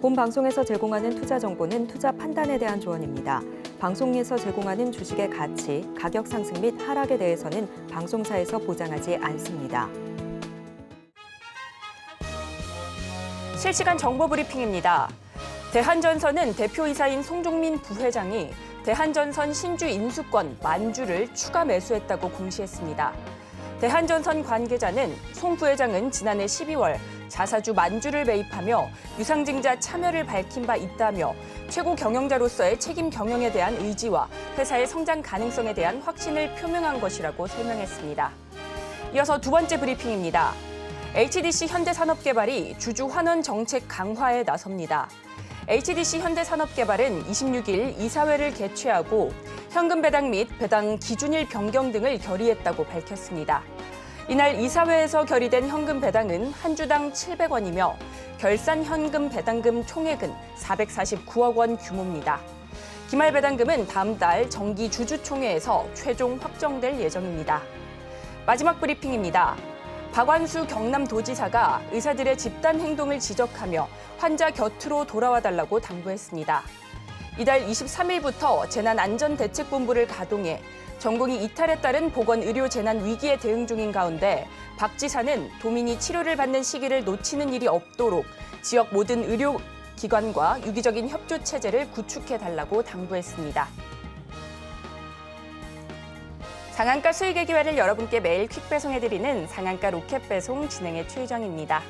본 방송에서 제공하는 투자 정보는 투자 판단에 대한 조언입니다. 방송에서 제공하는 주식의 가치, 가격 상승 및 하락에 대해서는 방송사에서 보장하지 않습니다. 실시간 정보 브리핑입니다. 대한전선은 대표이사인 송종민 부회장이 대한전선 신주 인수권 만주를 추가 매수했다고 공시했습니다. 대한전선 관계자는 송 부회장은 지난해 12월 자사주 만주를 매입하며 유상증자 참여를 밝힌 바 있다며 최고 경영자로서의 책임 경영에 대한 의지와 회사의 성장 가능성에 대한 확신을 표명한 것이라고 설명했습니다. 이어서 두 번째 브리핑입니다. HDC 현대산업개발이 주주 환원 정책 강화에 나섭니다. HDC 현대산업개발은 26일 이사회를 개최하고 현금 배당 및 배당 기준일 변경 등을 결의했다고 밝혔습니다. 이날 이사회에서 결의된 현금 배당은 한 주당 700원이며 결산 현금 배당금 총액은 449억 원 규모입니다. 기말 배당금은 다음 달 정기 주주총회에서 최종 확정될 예정입니다. 마지막 브리핑입니다. 박완수 경남도지사가 의사들의 집단 행동을 지적하며 환자 곁으로 돌아와 달라고 당부했습니다. 이달 23일부터 재난안전대책본부를 가동해 전공이 이탈에 따른 보건의료 재난 위기에 대응 중인 가운데 박 지사는 도민이 치료를 받는 시기를 놓치는 일이 없도록 지역 모든 의료기관과 유기적인 협조 체제를 구축해달라고 당부했습니다. 상한가 수익의 기회를 여러분께 매일 퀵 배송해드리는 상한가 로켓 배송 진행의 최유정입니다.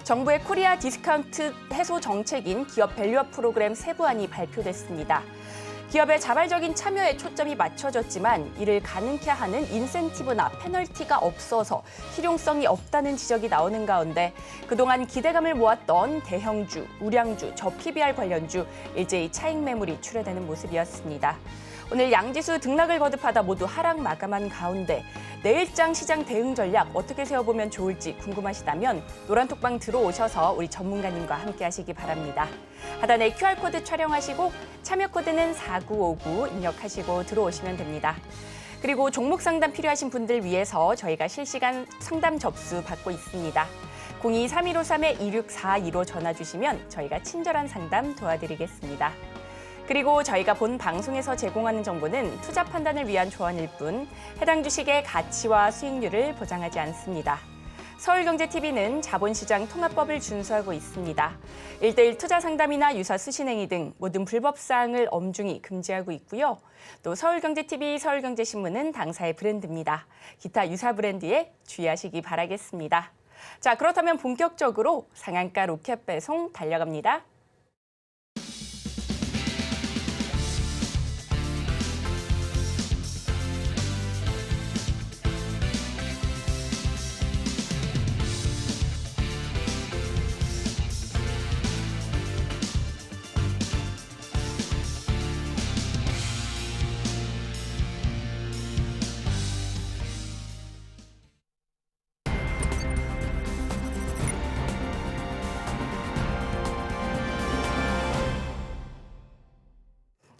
정부의 코리아 디스카운트 해소 정책인 기업 밸류업 프로그램 세부안이 발표됐습니다. 기업의 자발적인 참여에 초점이 맞춰졌지만 이를 가능케 하는 인센티브나 페널티가 없어서 실용성이 없다는 지적이 나오는 가운데 그동안 기대감을 모았던 대형주, 우량주, 저PBR 관련주 일제히 차익 매물이 출회되는 모습이었습니다. 오늘 양지수 등락을 거듭하다 모두 하락 마감한 가운데 내일장 시장 대응 전략 어떻게 세워보면 좋을지 궁금하시다면 노란톡방 들어오셔서 우리 전문가님과 함께 하시기 바랍니다. 하단에 QR코드 촬영하시고 참여 코드는 4959 입력하시고 들어오시면 됩니다. 그리고 종목 상담 필요하신 분들 위해서 저희가 실시간 상담 접수 받고 있습니다. 02-3153-2642로 전화 주시면 저희가 친절한 상담 도와드리겠습니다. 그리고 저희가 본 방송에서 제공하는 정보는 투자 판단을 위한 조언일 뿐 해당 주식의 가치와 수익률을 보장하지 않습니다. 서울경제TV는 자본시장 통합법을 준수하고 있습니다. 1:1 투자 상담이나 유사 수신행위 등 모든 불법 사항을 엄중히 금지하고 있고요. 또 서울경제TV, 서울경제신문은 당사의 브랜드입니다. 기타 유사 브랜드에 주의하시기 바라겠습니다. 자, 그렇다면 본격적으로 상한가 로켓 배송 달려갑니다.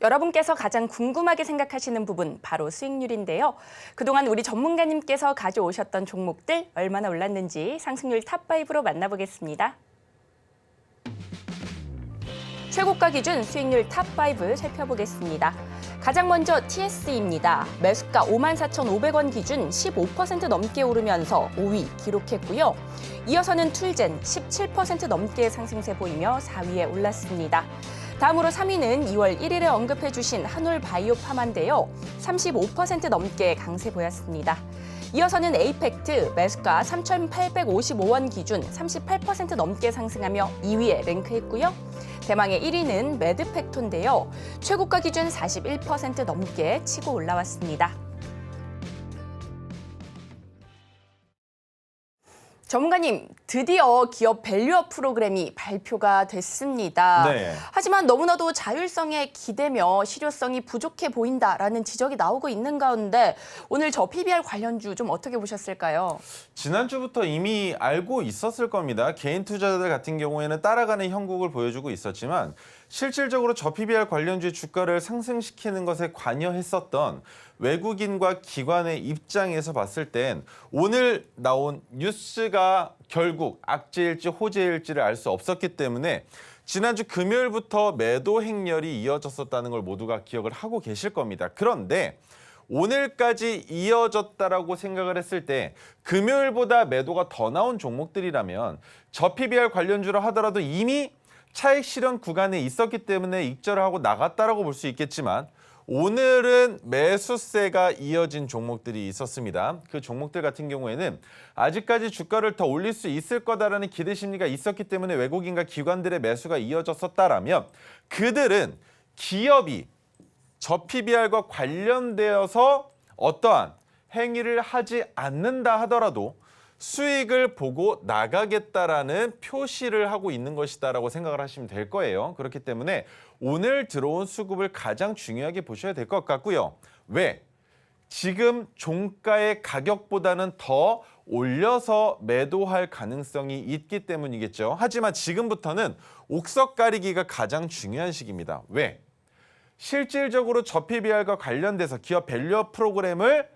여러분께서 가장 궁금하게 생각하시는 부분 바로 수익률인데요. 그동안 우리 전문가님께서 가져오셨던 종목들 얼마나 올랐는지 상승률 탑5로 만나보겠습니다. 최고가 기준 수익률 탑5 살펴보겠습니다. 가장 먼저 TS입니다. 매수가 54,500원 기준 15% 넘게 오르면서 5위 기록했고요. 이어서는 툴젠 17% 넘게 상승세 보이며 4위에 올랐습니다. 다음으로 3위는 2월 1일에 언급해 주신 한올바이오파마인데요. 35% 넘게 강세 보였습니다. 이어서는 에이펙트 매수가 3,855원 기준 38% 넘게 상승하며 2위에 랭크했고요. 대망의 1위는 매드팩토인데요. 최고가 기준 41% 넘게 치고 올라왔습니다. 전문가님, 드디어 기업 밸류업 프로그램이 발표가 됐습니다. 네. 하지만 너무나도 자율성에 기대며 실효성이 부족해 보인다라는 지적이 나오고 있는 가운데 오늘 저 PBR 관련주 좀 어떻게 보셨을까요? 지난주부터 이미 알고 있었을 겁니다. 개인 투자자들 같은 경우에는 따라가는 형국을 보여주고 있었지만 실질적으로 저 PBR 관련주의 주가를 상승시키는 것에 관여했었던 외국인과 기관의 입장에서 봤을 땐 오늘 나온 뉴스가 결국 악재일지 호재일지를 알 수 없었기 때문에 지난주 금요일부터 매도 행렬이 이어졌었다는 걸 모두가 기억을 하고 계실 겁니다. 그런데 오늘까지 이어졌다라고 생각을 했을 때 금요일보다 매도가 더 나온 종목들이라면 저 PBR 관련주로 하더라도 이미 차익 실현 구간에 있었기 때문에 익절을 하고 나갔다라고 볼 수 있겠지만 오늘은 매수세가 이어진 종목들이 있었습니다. 그 종목들 같은 경우에는 아직까지 주가를 더 올릴 수 있을 거다라는 기대 심리가 있었기 때문에 외국인과 기관들의 매수가 이어졌었다라면 그들은 기업이 저 PBR과 관련되어서 어떠한 행위를 하지 않는다 하더라도 수익을 보고 나가겠다라는 표시를 하고 있는 것이다라고 생각을 하시면 될 거예요. 그렇기 때문에 오늘 들어온 수급을 가장 중요하게 보셔야 될 것 같고요. 왜? 지금 종가의 가격보다는 더 올려서 매도할 가능성이 있기 때문이겠죠. 하지만 지금부터는 옥석 가리기가 가장 중요한 시기입니다. 왜? 실질적으로 저 PBR과 관련돼서 기업 밸류업 프로그램을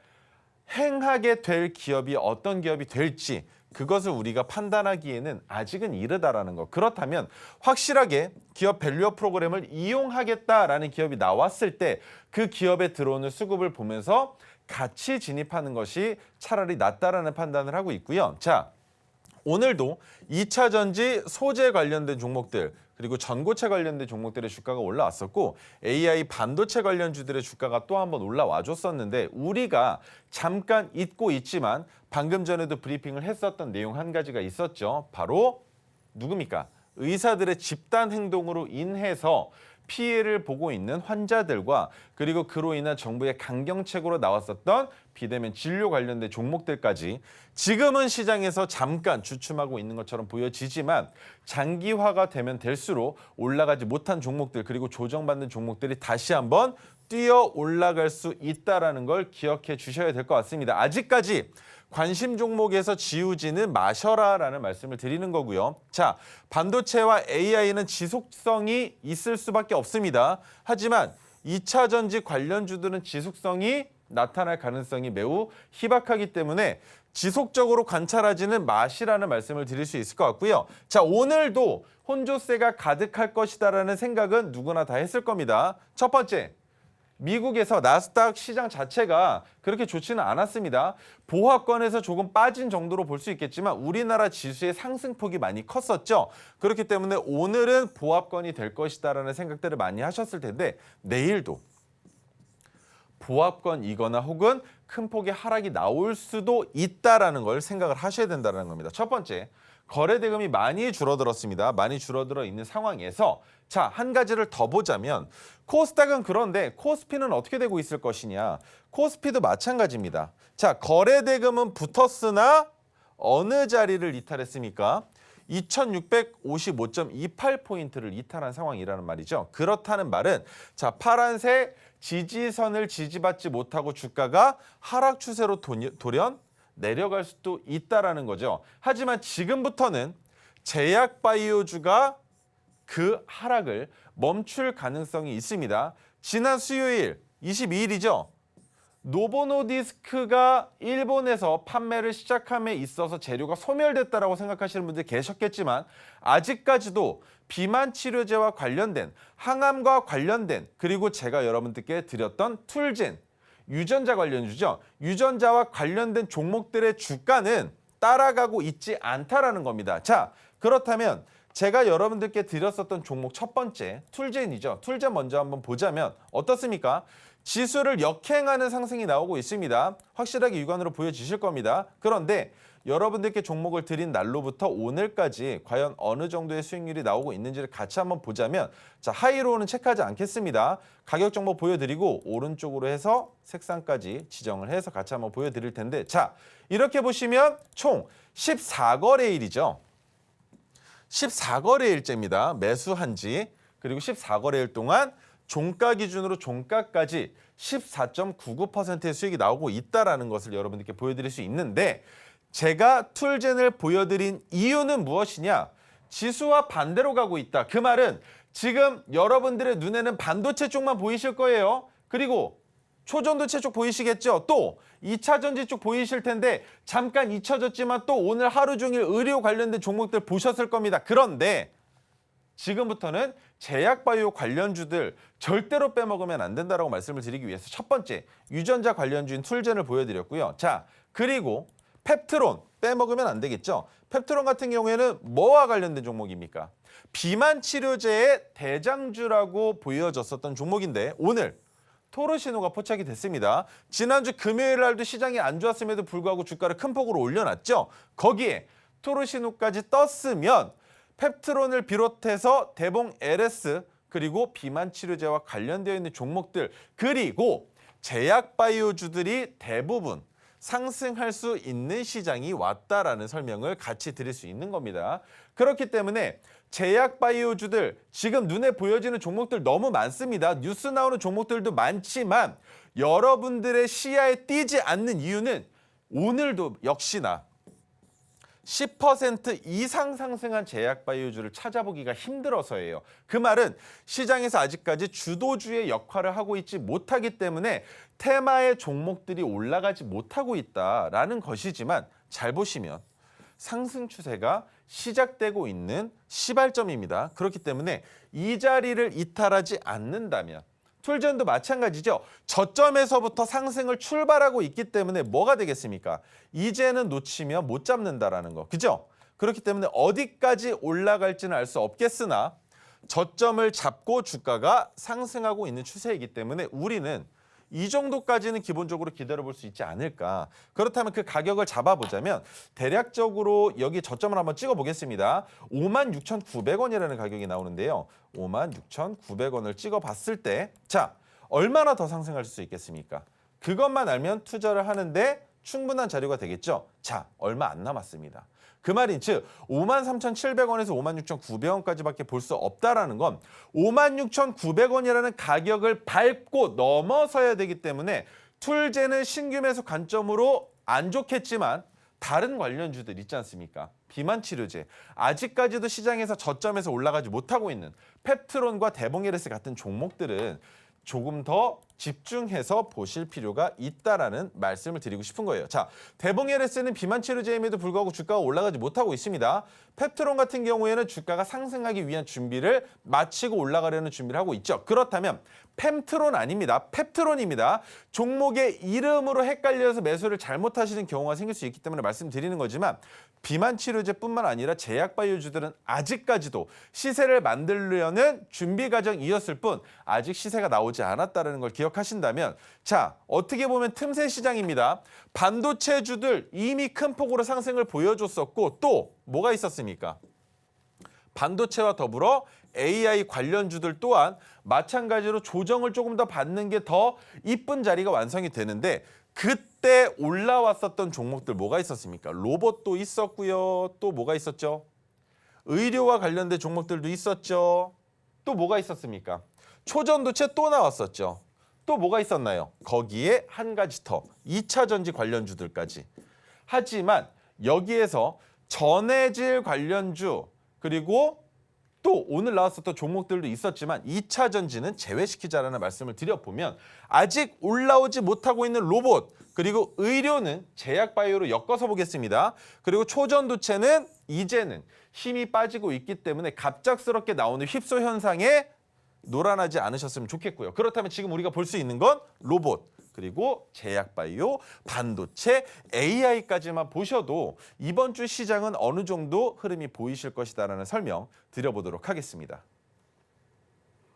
행하게 될 기업이 어떤 기업이 될지 그것을 우리가 판단하기에는 아직은 이르다라는 것. 그렇다면 확실하게 기업 밸류업 프로그램을 이용하겠다라는 기업이 나왔을 때 그 기업에 들어오는 수급을 보면서 같이 진입하는 것이 차라리 낫다라는 판단을 하고 있고요. 자, 오늘도 2차 전지 소재 관련된 종목들 그리고 전고체 관련된 종목들의 주가가 올라왔었고 AI 반도체 관련주들의 주가가 또 한 번 올라와 줬었는데 우리가 잠깐 잊고 있지만 방금 전에도 브리핑을 했었던 내용 한 가지가 있었죠. 바로 누굽니까? 의사들의 집단 행동으로 인해서 피해를 보고 있는 환자들과 그리고 그로 인한 정부의 강경책으로 나왔었던 비대면 진료 관련된 종목들까지 지금은 시장에서 잠깐 주춤하고 있는 것처럼 보여지지만 장기화가 되면 될수록 올라가지 못한 종목들 그리고 조정받는 종목들이 다시 한번 뛰어 올라갈 수 있다는 걸 기억해 주셔야 될 것 같습니다. 아직까지 관심 종목에서 지우지는 마셔라라는 말씀을 드리는 거고요. 자, 반도체와 AI는 지속성이 있을 수밖에 없습니다. 하지만 2차 전지 관련주들은 지속성이 나타날 가능성이 매우 희박하기 때문에 지속적으로 관찰하지는 마시라는 말씀을 드릴 수 있을 것 같고요. 자, 오늘도 혼조세가 가득할 것이다라는 생각은 누구나 다 했을 겁니다. 첫 번째, 미국에서 나스닥 시장 자체가 그렇게 좋지는 않았습니다. 보합권에서 조금 빠진 정도로 볼 수 있겠지만 우리나라 지수의 상승폭이 많이 컸었죠. 그렇기 때문에 오늘은 보합권이 될 것이다라는 생각들을 많이 하셨을 텐데 내일도 보합권이거나 혹은 큰 폭의 하락이 나올 수도 있다라는 걸 생각을 하셔야 된다는 겁니다. 첫 번째, 거래 대금이 많이 줄어들었습니다. 많이 줄어들어 있는 상황에서 자, 한 가지를 더 보자면 코스닥은 그런데 코스피는 어떻게 되고 있을 것이냐. 코스피도 마찬가지입니다. 자, 거래 대금은 붙었으나 어느 자리를 이탈했습니까? 2655.28포인트를 이탈한 상황이라는 말이죠. 그렇다는 말은 자, 파란색 지지선을 지지받지 못하고 주가가 하락 추세로 돌연 내려갈 수도 있다라는 거죠. 하지만 지금부터는 제약바이오주가 그 하락을 멈출 가능성이 있습니다. 지난 수요일 22일이죠. 노보노디스크가 일본에서 판매를 시작함에 있어서 재료가 소멸됐다라고 생각하시는 분들 계셨겠지만 아직까지도 비만 치료제와 관련된 항암과 관련된 그리고 제가 여러분들께 드렸던 툴젠 유전자 관련주죠. 유전자와 관련된 종목들의 주가는 따라가고 있지 않다라는 겁니다. 자, 그렇다면 제가 여러분들께 드렸었던 종목 첫 번째 툴젠이죠. 툴젠 먼저 한번 보자면 어떻습니까? 지수를 역행하는 상승이 나오고 있습니다. 확실하게 육안으로 보여지실 겁니다. 그런데 여러분들께 종목을 드린 날로부터 오늘까지 과연 어느 정도의 수익률이 나오고 있는지를 같이 한번 보자면 자, 하이로우는 체크하지 않겠습니다. 가격 정보 보여드리고 오른쪽으로 해서 색상까지 지정을 해서 같이 한번 보여드릴 텐데 자, 이렇게 보시면 총 14거래일이죠. 14거래일째입니다. 매수한 지 그리고 14거래일 동안 종가 기준으로 종가까지 14.99%의 수익이 나오고 있다는 것을 여러분들께 보여드릴 수 있는데 제가 툴젠을 보여드린 이유는 무엇이냐? 지수와 반대로 가고 있다. 그 말은 지금 여러분들의 눈에는 반도체 쪽만 보이실 거예요. 그리고 초전도체 쪽 보이시겠죠? 또 2차 전지 쪽 보이실 텐데 잠깐 잊혀졌지만 또 오늘 하루 종일 의료 관련된 종목들 보셨을 겁니다. 그런데 지금부터는 제약바이오 관련주들 절대로 빼먹으면 안 된다라고 말씀을 드리기 위해서 첫 번째 유전자 관련주인 툴젠을 보여드렸고요. 자, 그리고 펩트론 빼먹으면 안 되겠죠. 펩트론 같은 경우에는 뭐와 관련된 종목입니까? 비만 치료제의 대장주라고 보여졌었던 종목인데 오늘 토르시노가 포착이 됐습니다. 지난주 금요일 날도 시장이 안 좋았음에도 불구하고 주가를 큰 폭으로 올려놨죠. 거기에 토르시노까지 떴으면 펩트론을 비롯해서 대봉 LS 그리고 비만 치료제와 관련되어 있는 종목들 그리고 제약바이오주들이 대부분 상승할 수 있는 시장이 왔다라는 설명을 같이 드릴 수 있는 겁니다. 그렇기 때문에 제약바이오주들 지금 눈에 보여지는 종목들 너무 많습니다. 뉴스 나오는 종목들도 많지만 여러분들의 시야에 띄지 않는 이유는 오늘도 역시나 10% 이상 상승한 제약바이오주를 찾아보기가 힘들어서예요. 그 말은 시장에서 아직까지 주도주의 역할을 하고 있지 못하기 때문에 테마의 종목들이 올라가지 못하고 있다라는 것이지만 잘 보시면 상승 추세가 시작되고 있는 시발점입니다. 그렇기 때문에 이 자리를 이탈하지 않는다면 툴전도 마찬가지죠. 저점에서부터 상승을 출발하고 있기 때문에 뭐가 되겠습니까? 이제는 놓치면 못 잡는다라는 거. 그죠? 그렇기 때문에 어디까지 올라갈지는 알 수 없겠으나 저점을 잡고 주가가 상승하고 있는 추세이기 때문에 우리는 이 정도까지는 기본적으로 기다려볼 수 있지 않을까. 그렇다면 그 가격을 잡아보자면 대략적으로 여기 저점을 한번 찍어보겠습니다. 56,900원이라는 가격이 나오는데요. 56,900원을 찍어봤을 때 자, 얼마나 더 상승할 수 있겠습니까? 그것만 알면 투자를 하는데 충분한 자료가 되겠죠. 자, 얼마 안 남았습니다. 그 말인 즉 53,700원에서 56,900원까지밖에 볼 수 없다라는 건 56,900원이라는 가격을 밟고 넘어서야 되기 때문에 툴제는 신규 매수 관점으로 안 좋겠지만 다른 관련주들 있지 않습니까? 비만 치료제, 아직까지도 시장에서 저점에서 올라가지 못하고 있는 펩트론과 대봉에르스 같은 종목들은 조금 더 집중해서 보실 필요가 있다라는 말씀을 드리고 싶은 거예요. 자, 대봉LS는 비만 치료제임에도 불구하고 주가가 올라가지 못하고 있습니다. 펩트론 같은 경우에는 주가가 상승하기 위한 준비를 마치고 올라가려는 준비를 하고 있죠. 그렇다면 펩트론 아닙니다. 펩트론입니다. 종목의 이름으로 헷갈려서 매수를 잘못하시는 경우가 생길 수 있기 때문에 말씀드리는 거지만 비만 치료제뿐만 아니라 제약바이오주들은 아직까지도 시세를 만들려는 준비 과정이었을 뿐 아직 시세가 나오지 않았다는 걸 기억하신다면 자, 어떻게 보면 틈새 시장입니다. 반도체주들 이미 큰 폭으로 상승을 보여줬었고 또 뭐가 있었습니까? 반도체와 더불어 AI 관련주들 또한 마찬가지로 조정을 조금 더 받는 게 더 이쁜 자리가 완성이 되는데 그때 올라왔었던 종목들 뭐가 있었습니까? 로봇도 있었고요. 또 뭐가 있었죠? 의료와 관련된 종목들도 있었죠. 또 뭐가 있었습니까? 초전도체 또 나왔었죠. 또 뭐가 있었나요? 거기에 한 가지 더 2차 전지 관련주들까지. 하지만 여기에서 전해질 관련주 그리고 또 오늘 나왔었던 종목들도 있었지만 2차 전지는 제외시키자라는 말씀을 드려보면 아직 올라오지 못하고 있는 로봇 그리고 의료는 제약바이오로 엮어서 보겠습니다. 그리고 초전도체는 이제는 힘이 빠지고 있기 때문에 갑작스럽게 나오는 휩소 현상에 놀아나지 않으셨으면 좋겠고요. 그렇다면 지금 우리가 볼 수 있는 건 로봇 그리고 제약바이오, 반도체, AI까지만 보셔도 이번 주 시장은 어느 정도 흐름이 보이실 것이다라는 설명 드려보도록 하겠습니다.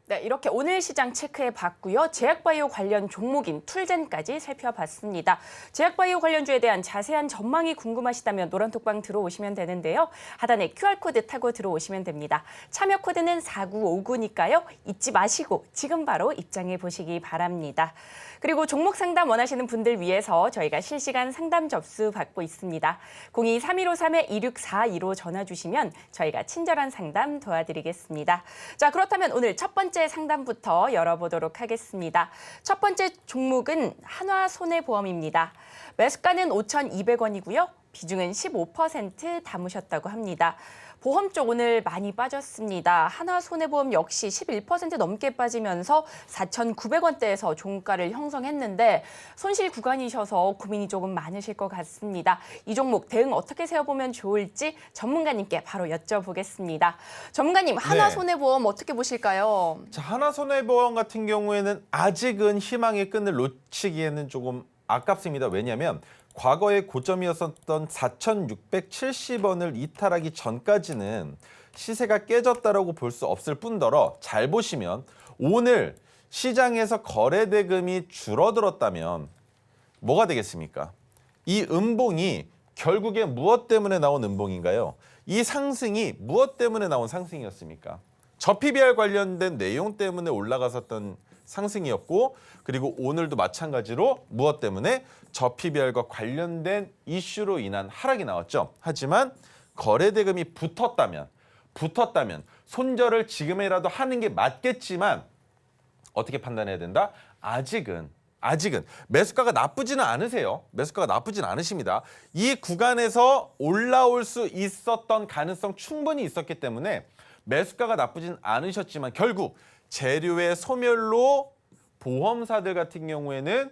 네, 이렇게 오늘 시장 체크해 봤고요. 제약바이오 관련 종목인 툴젠까지 살펴봤습니다. 제약바이오 관련주에 대한 자세한 전망이 궁금하시다면 노란톡방 들어오시면 되는데요. 하단에 QR코드 타고 들어오시면 됩니다. 참여 코드는 4959니까요. 잊지 마시고 지금 바로 입장해 보시기 바랍니다. 그리고 종목 상담 원하시는 분들 위해서 저희가 실시간 상담 접수 받고 있습니다. 02-3153-2642로 전화 주시면 저희가 친절한 상담 도와드리겠습니다. 자, 그렇다면 오늘 첫 번째 상담부터 열어보도록 하겠습니다. 첫 번째 종목은 한화손해보험입니다. 매수가는 5,200원이고요. 비중은 15% 담으셨다고 합니다. 보험 쪽 오늘 많이 빠졌습니다. 하나손해보험 역시 11% 넘게 빠지면서 4,900원대에서 종가를 형성했는데 손실 구간이셔서 고민이 조금 많으실 것 같습니다. 이 종목 대응 어떻게 세워보면 좋을지 전문가님께 바로 여쭤보겠습니다. 전문가님, 하나손해보험 어떻게 보실까요? 자, 하나손해보험 같은 경우에는 아직은 희망의 끈을 놓치기에는 조금 아깝습니다. 왜냐하면 과거의 고점이었었던 4,670원을 이탈하기 전까지는 시세가 깨졌다라고 볼 수 없을 뿐더러 잘 보시면 오늘 시장에서 거래 대금이 줄어들었다면 뭐가 되겠습니까? 이 음봉이 결국에 무엇 때문에 나온 음봉인가요? 이 상승이 무엇 때문에 나온 상승이었습니까? 저 PBR 관련된 내용 때문에 올라갔었던 상승이었고, 그리고 오늘도 마찬가지로 무엇 때문에 저 PBR과 관련된 이슈로 인한 하락이 나왔죠. 하지만 거래 대금이 붙었다면 손절을 지금이라도 하는 게 맞겠지만 어떻게 판단해야 된다? 아직은 매수가가 나쁘지는 않으세요. 매수가가 나쁘진 않으십니다. 이 구간에서 올라올 수 있었던 가능성 충분히 있었기 때문에 매수가가 나쁘진 않으셨지만 결국 재료의 소멸로 보험사들 같은 경우에는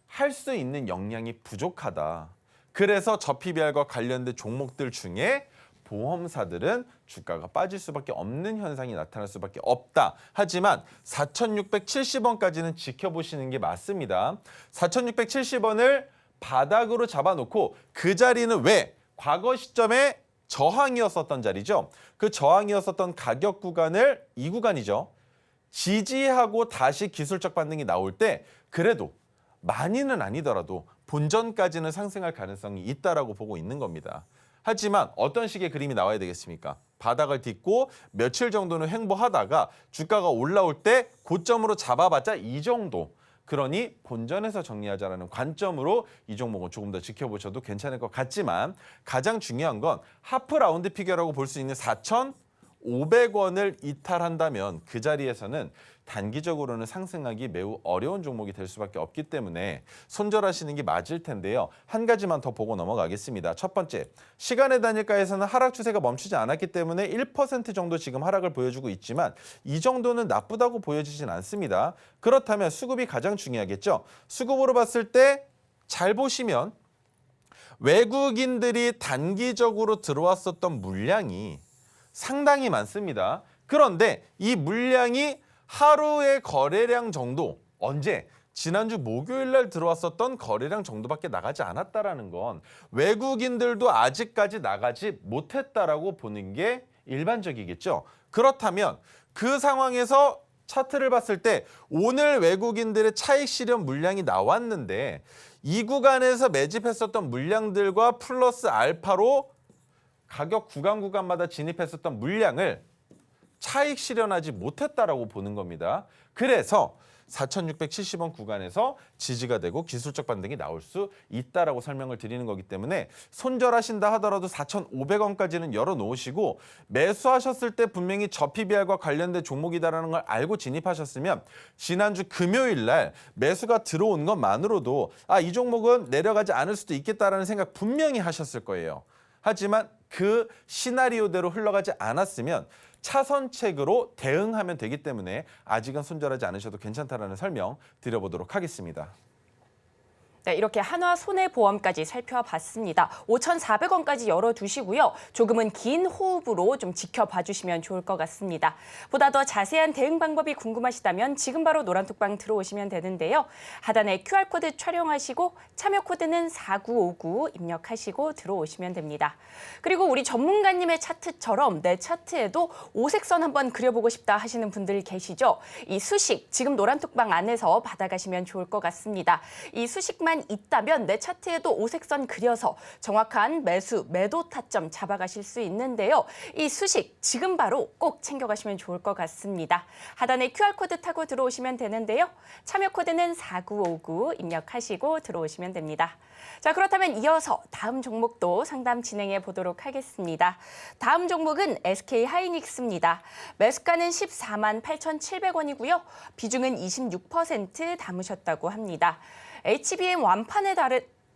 할 수 있는 역량이 부족하다. 그래서 저 PBR과 관련된 종목들 중에 보험사들은 주가가 빠질 수밖에 없는 현상이 나타날 수밖에 없다. 하지만 4,670원까지는 지켜보시는 게 맞습니다. 4,670원을 바닥으로 잡아놓고 그 자리는 왜? 과거 시점에 저항이었었던 자리죠. 그 저항이었었던 가격 구간을 이 구간이죠. 지지하고 다시 기술적 반등이 나올 때 그래도 많이는 아니더라도 본전까지는 상승할 가능성이 있다라고 보고 있는 겁니다. 하지만 어떤 식의 그림이 나와야 되겠습니까? 바닥을 딛고 며칠 정도는 횡보하다가 주가가 올라올 때 고점으로 잡아봤자 이 정도. 그러니 본전에서 정리하자라는 관점으로 이 종목은 조금 더 지켜보셔도 괜찮을 것 같지만 가장 중요한 건 하프 라운드 피겨라고 볼 수 있는 4,500원을 이탈한다면 그 자리에서는 단기적으로는 상승하기 매우 어려운 종목이 될 수밖에 없기 때문에 손절하시는 게 맞을 텐데요. 한 가지만 더 보고 넘어가겠습니다. 첫 번째, 시간의 단일가에서는 하락 추세가 멈추지 않았기 때문에 1% 정도 지금 하락을 보여주고 있지만 이 정도는 나쁘다고 보여지진 않습니다. 그렇다면 수급이 가장 중요하겠죠. 수급으로 봤을 때 잘 보시면 외국인들이 단기적으로 들어왔었던 물량이 상당히 많습니다. 그런데 이 물량이 하루의 거래량 정도, 언제? 지난주 목요일 날 들어왔었던 거래량 정도밖에 나가지 않았다라는 건 외국인들도 아직까지 나가지 못했다라고 보는 게 일반적이겠죠. 그렇다면 그 상황에서 차트를 봤을 때 오늘 외국인들의 차익 실현 물량이 나왔는데 이 구간에서 매집했었던 물량들과 플러스 알파로 가격 구간마다 진입했었던 물량을 차익 실현하지 못했다라고 보는 겁니다. 그래서 4,670원 구간에서 지지가 되고 기술적 반등이 나올 수 있다라고 설명을 드리는 거기 때문에 손절하신다 하더라도 4,500원까지는 열어놓으시고 매수하셨을 때 분명히 저 PBR과 관련된 종목이다라는 걸 알고 진입하셨으면 지난주 금요일 날 매수가 들어온 것만으로도 이 종목은 내려가지 않을 수도 있겠다라는 생각 분명히 하셨을 거예요. 하지만 그 시나리오대로 흘러가지 않았으면 차선책으로 대응하면 되기 때문에 아직은 손절하지 않으셔도 괜찮다라는 설명 드려보도록 하겠습니다. 네, 이렇게 하나손해보험까지 살펴봤습니다. 5,400원까지 열어두시고요. 조금은 긴 호흡으로 좀 지켜봐 주시면 좋을 것 같습니다. 보다 더 자세한 대응 방법이 궁금하시다면 지금 바로 노란톡방 들어오시면 되는데요. 하단에 QR코드 촬영하시고 참여 코드는 4959 입력하시고 들어오시면 됩니다. 그리고 우리 전문가님의 차트처럼 내 차트에도 오색선 한번 그려보고 싶다 하시는 분들 계시죠? 이 수식 지금 노란톡방 안에서 받아가시면 좋을 것 같습니다. 이 수식만 있다면 내 차트에도 오색선 그려서 정확한 매수, 매도 타점 잡아가실 수 있는데요. 이 수식 지금 바로 꼭 챙겨가시면 좋을 것 같습니다. 하단에 QR코드 타고 들어오시면 되는데요. 참여 코드는 4959 입력하시고 들어오시면 됩니다. 자, 그렇다면 이어서 다음 종목도 상담 진행해 보도록 하겠습니다. 다음 종목은 SK하이닉스입니다. 매수가는 14만 8,700원이고요. 비중은 26% 담으셨다고 합니다. HBM 완판에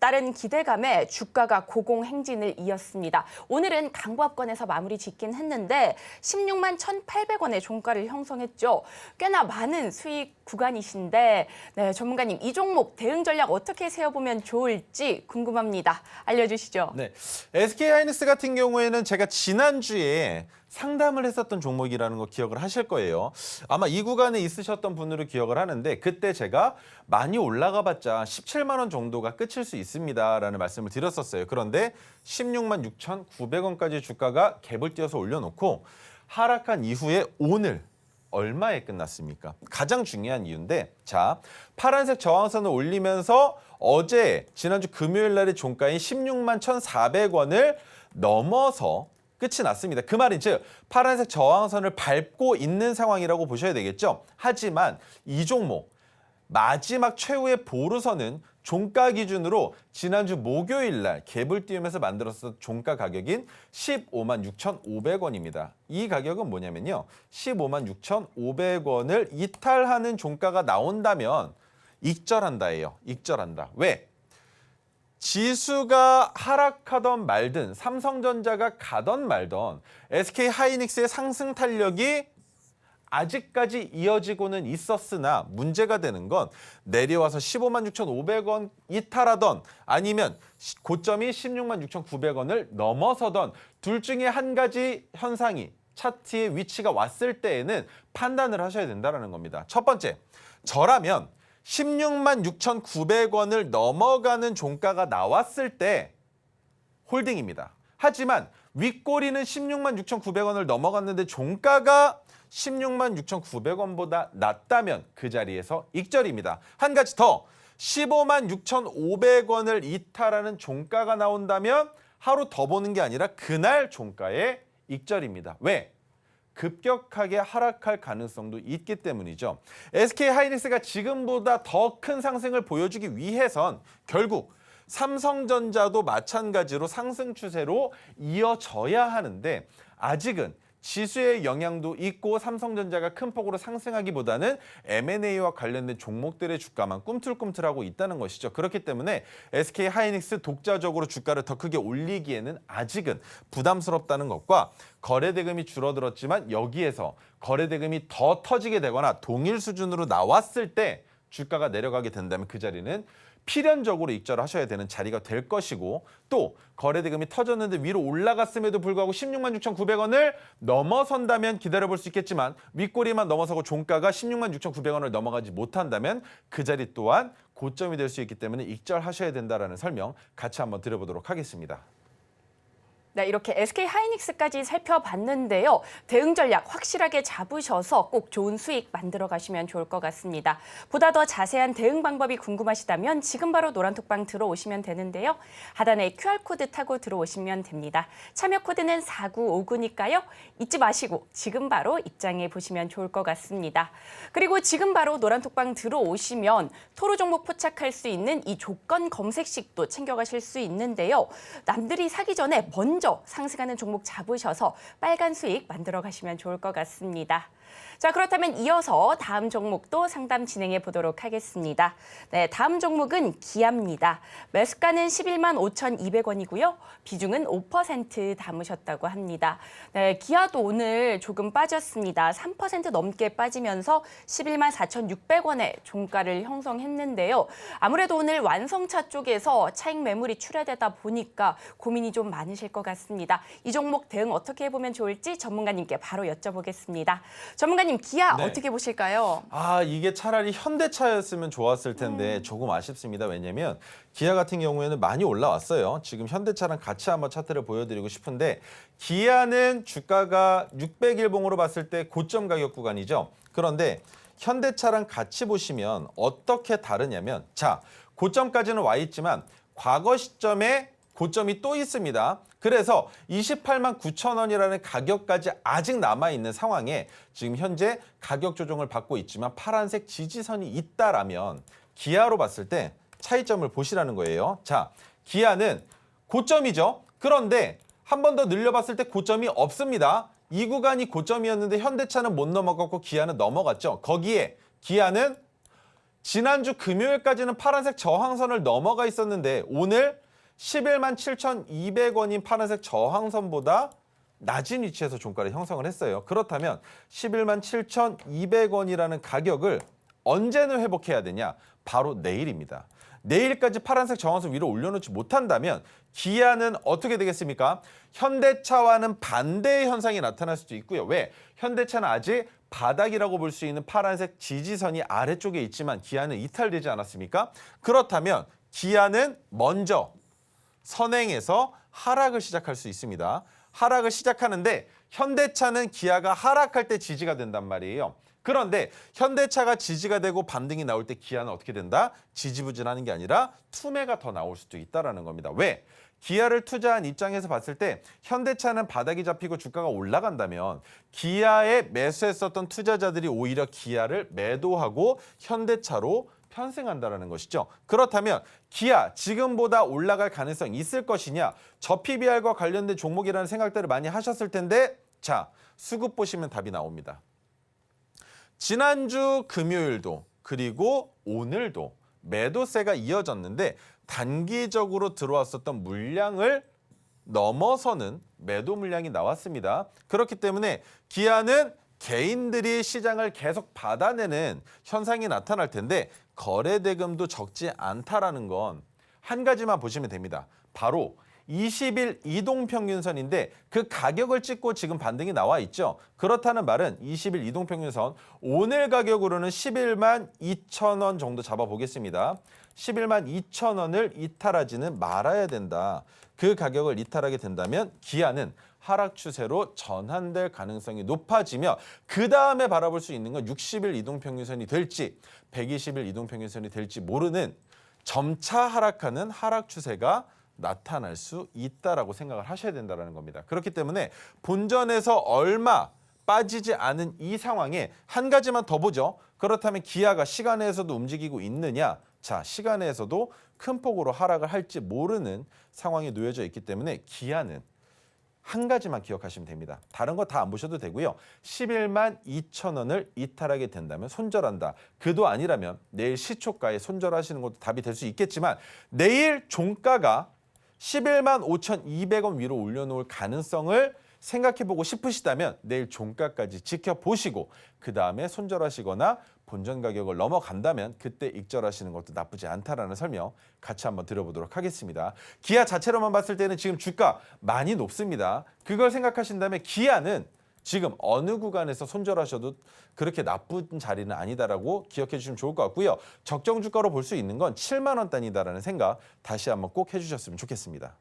따른 기대감에 주가가 고공행진을 이었습니다. 오늘은 강보합권에서 마무리 짓긴 했는데 16만 1,800원의 종가를 형성했죠. 꽤나 많은 수익 구간이신데 네, 전문가님 이 종목 대응 전략 어떻게 세워보면 좋을지 궁금합니다. 알려주시죠. 네, SK하이닉스 같은 경우에는 제가 지난주에 상담을 했었던 종목이라는 거 기억을 하실 거예요. 아마 이 구간에 있으셨던 분으로 기억을 하는데 그때 제가 많이 올라가 봤자 17만 원 정도가 끝일 수 있습니다라는 말씀을 드렸었어요. 그런데 16만 6,900원까지 주가가 갭을 띄어서 올려놓고 하락한 이후에 오늘 얼마에 끝났습니까? 가장 중요한 이유인데 자, 파란색 저항선을 올리면서 어제 지난주 금요일 날의 종가인 16만 1,400원을 넘어서 끝이 났습니다. 그 말인 즉 파란색 저항선을 밟고 있는 상황이라고 보셔야 되겠죠. 하지만 이 종목 마지막 최후의 보루선은 종가 기준으로 지난주 목요일 날 갭을 띄우면서 만들었던 종가 가격인 15만 6,500원입니다. 이 가격은 뭐냐면요. 15만 6,500원을 이탈하는 종가가 나온다면 익절한다예요. 익절한다. 왜? 지수가 하락하던 말든 삼성전자가 가던 말던 SK하이닉스의 상승 탄력이 아직까지 이어지고는 있었으나 문제가 되는 건 내려와서 15만 6,500원 이탈하던 아니면 고점이 16만 6,900원을 넘어서던 둘 중에 한 가지 현상이 차트의 위치가 왔을 때에는 판단을 하셔야 된다는 겁니다. 첫 번째, 저라면 16만 6,900원을 넘어가는 종가가 나왔을 때 홀딩입니다. 하지만 윗꼬리는 16만 6,900원을 넘어갔는데 종가가 16만 6,900원보다 낮다면 그 자리에서 익절입니다. 한 가지 더, 15만 6,500원을 이탈하는 종가가 나온다면 하루 더 보는 게 아니라 그날 종가의 익절입니다. 왜? 급격하게 하락할 가능성도 있기 때문이죠. SK하이닉스가 지금보다 더 큰 상승을 보여주기 위해선 결국 삼성전자도 마찬가지로 상승 추세로 이어져야 하는데 아직은 지수의 영향도 있고 삼성전자가 큰 폭으로 상승하기보다는 M&A와 관련된 종목들의 주가만 꿈틀꿈틀하고 있다는 것이죠. 그렇기 때문에 SK하이닉스 독자적으로 주가를 더 크게 올리기에는 아직은 부담스럽다는 것과 거래대금이 줄어들었지만 여기에서 거래대금이 더 터지게 되거나 동일 수준으로 나왔을 때 주가가 내려가게 된다면 그 자리는 필연적으로 익절하셔야 되는 자리가 될 것이고 또 거래대금이 터졌는데 위로 올라갔음에도 불구하고 16만 6,900원을 넘어선다면 기다려볼 수 있겠지만 윗꼬리만 넘어서고 종가가 16만 6,900원을 넘어가지 못한다면 그 자리 또한 고점이 될 수 있기 때문에 익절하셔야 된다는 설명 같이 한번 드려보도록 하겠습니다. 네, 이렇게 SK하이닉스까지 살펴봤는데요. 대응 전략 확실하게 잡으셔서 꼭 좋은 수익 만들어 가시면 좋을 것 같습니다. 보다 더 자세한 대응 방법이 궁금하시다면 지금 바로 노란톡방 들어오시면 되는데요. 하단에 QR코드 타고 들어오시면 됩니다. 참여 코드는 4959니까요. 잊지 마시고 지금 바로 입장해 보시면 좋을 것 같습니다. 그리고 지금 바로 노란톡방 들어오시면 토로 종목 포착할 수 있는 이 조건 검색식도 챙겨가실 수 있는데요. 남들이 사기 전에 먼저 상승하는 종목 잡으셔서 빨간 수익 만들어 가시면 좋을 것 같습니다. 자, 그렇다면 이어서 다음 종목도 상담 진행해 보도록 하겠습니다. 네, 다음 종목은 기아입니다. 매수가는 11만 5,200원이고요. 비중은 5% 담으셨다고 합니다. 네, 기아도 오늘 조금 빠졌습니다. 3% 넘게 빠지면서 11만 4,600원의 종가를 형성했는데요. 아무래도 오늘 완성차 쪽에서 차익 매물이 출하되다 보니까 고민이 좀 많으실 것 같습니다. 이 종목 대응 어떻게 해보면 좋을지 전문가님께 바로 여쭤보겠습니다. 전문가님, 기아 네. 어떻게 보실까요? 이게 차라리 현대차였으면 좋았을 텐데 조금 아쉽습니다. 왜냐면 기아 같은 경우에는 많이 올라왔어요. 지금 현대차랑 같이 한번 차트를 보여드리고 싶은데 기아는 주가가 600일봉으로 봤을 때 고점 가격 구간이죠. 그런데 현대차랑 같이 보시면 어떻게 다르냐면 자, 고점까지는 와 있지만 과거 시점에 고점이 또 있습니다. 그래서 28만 9천 원이라는 가격까지 아직 남아있는 상황에 지금 현재 가격 조정을 받고 있지만 파란색 지지선이 있다라면 기아로 봤을 때 차이점을 보시라는 거예요. 자, 기아는 고점이죠. 그런데 한 번 더 늘려봤을 때 고점이 없습니다. 이 구간이 고점이었는데 현대차는 못 넘어갔고 기아는 넘어갔죠. 거기에 기아는 지난주 금요일까지는 파란색 저항선을 넘어가 있었는데 오늘 11만 7,200원인 파란색 저항선보다 낮은 위치에서 종가를 형성을 했어요. 그렇다면 11만 7,200원이라는 가격을 언제는 회복해야 되냐? 바로 내일입니다. 내일까지 파란색 저항선 위로 올려놓지 못한다면 기아는 어떻게 되겠습니까? 현대차와는 반대의 현상이 나타날 수도 있고요. 왜? 현대차는 아직 바닥이라고 볼 수 있는 파란색 지지선이 아래쪽에 있지만 기아는 이탈되지 않았습니까? 그렇다면 기아는 먼저 선행해서 하락을 시작할 수 있습니다. 하락을 시작하는데 현대차는 기아가 하락할 때 지지가 된단 말이에요. 그런데 현대차가 지지가 되고 반등이 나올 때 기아는 어떻게 된다? 지지부진하는 게 아니라 투매가 더 나올 수도 있다는 겁니다. 왜? 기아를 투자한 입장에서 봤을 때 현대차는 바닥이 잡히고 주가가 올라간다면 기아에 매수했었던 투자자들이 오히려 기아를 매도하고 현대차로 편승한다는 것이죠. 그렇다면 기아 지금보다 올라갈 가능성이 있을 것이냐? 저 PBR과 관련된 종목이라는 생각들을 많이 하셨을 텐데 자, 수급 보시면 답이 나옵니다. 지난주 금요일도 그리고 오늘도 매도세가 이어졌는데 단기적으로 들어왔었던 물량을 넘어서는 매도 물량이 나왔습니다. 그렇기 때문에 기아는 개인들이 시장을 계속 받아내는 현상이 나타날 텐데 거래 대금도 적지 않다라는 건 한 가지만 보시면 됩니다. 바로 20일 이동평균선인데 그 가격을 찍고 지금 반등이 나와 있죠. 그렇다는 말은 20일 이동평균선 오늘 가격으로는 11만 2천 원 정도 잡아보겠습니다. 11만 2천 원을 이탈하지는 말아야 된다. 그 가격을 이탈하게 된다면 기아는 하락 추세로 전환될 가능성이 높아지며 그 다음에 바라볼 수 있는 건 60일 이동평균선이 될지 120일 이동평균선이 될지 모르는 점차 하락하는 하락 추세가 나타날 수 있다라고 생각을 하셔야 된다는 겁니다. 그렇기 때문에 본전에서 얼마 빠지지 않은 이 상황에 한 가지만 더 보죠. 그렇다면 기아가 시간에서도 움직이고 있느냐? 자, 시간에서도 큰 폭으로 하락을 할지 모르는 상황에 놓여져 있기 때문에 기아는 한 가지만 기억하시면 됩니다. 다른 거 다 안 보셔도 되고요. 11만 2천 원을 이탈하게 된다면 손절한다. 그도 아니라면 내일 시초가에 손절하시는 것도 답이 될 수 있겠지만 내일 종가가 11만 5,200원 위로 올려놓을 가능성을 생각해보고 싶으시다면 내일 종가까지 지켜보시고 그 다음에 손절하시거나 본전 가격을 넘어간다면 그때 익절하시는 것도 나쁘지 않다라는 설명 같이 한번 들어보도록 하겠습니다. 기아 자체로만 봤을 때는 지금 주가 많이 높습니다. 그걸 생각하신다면 기아는 지금 어느 구간에서 손절하셔도 그렇게 나쁜 자리는 아니다라고 기억해 주시면 좋을 것 같고요. 적정 주가로 볼 수 있는 건 7만 원 단위다라는 생각 다시 한번 꼭 해주셨으면 좋겠습니다.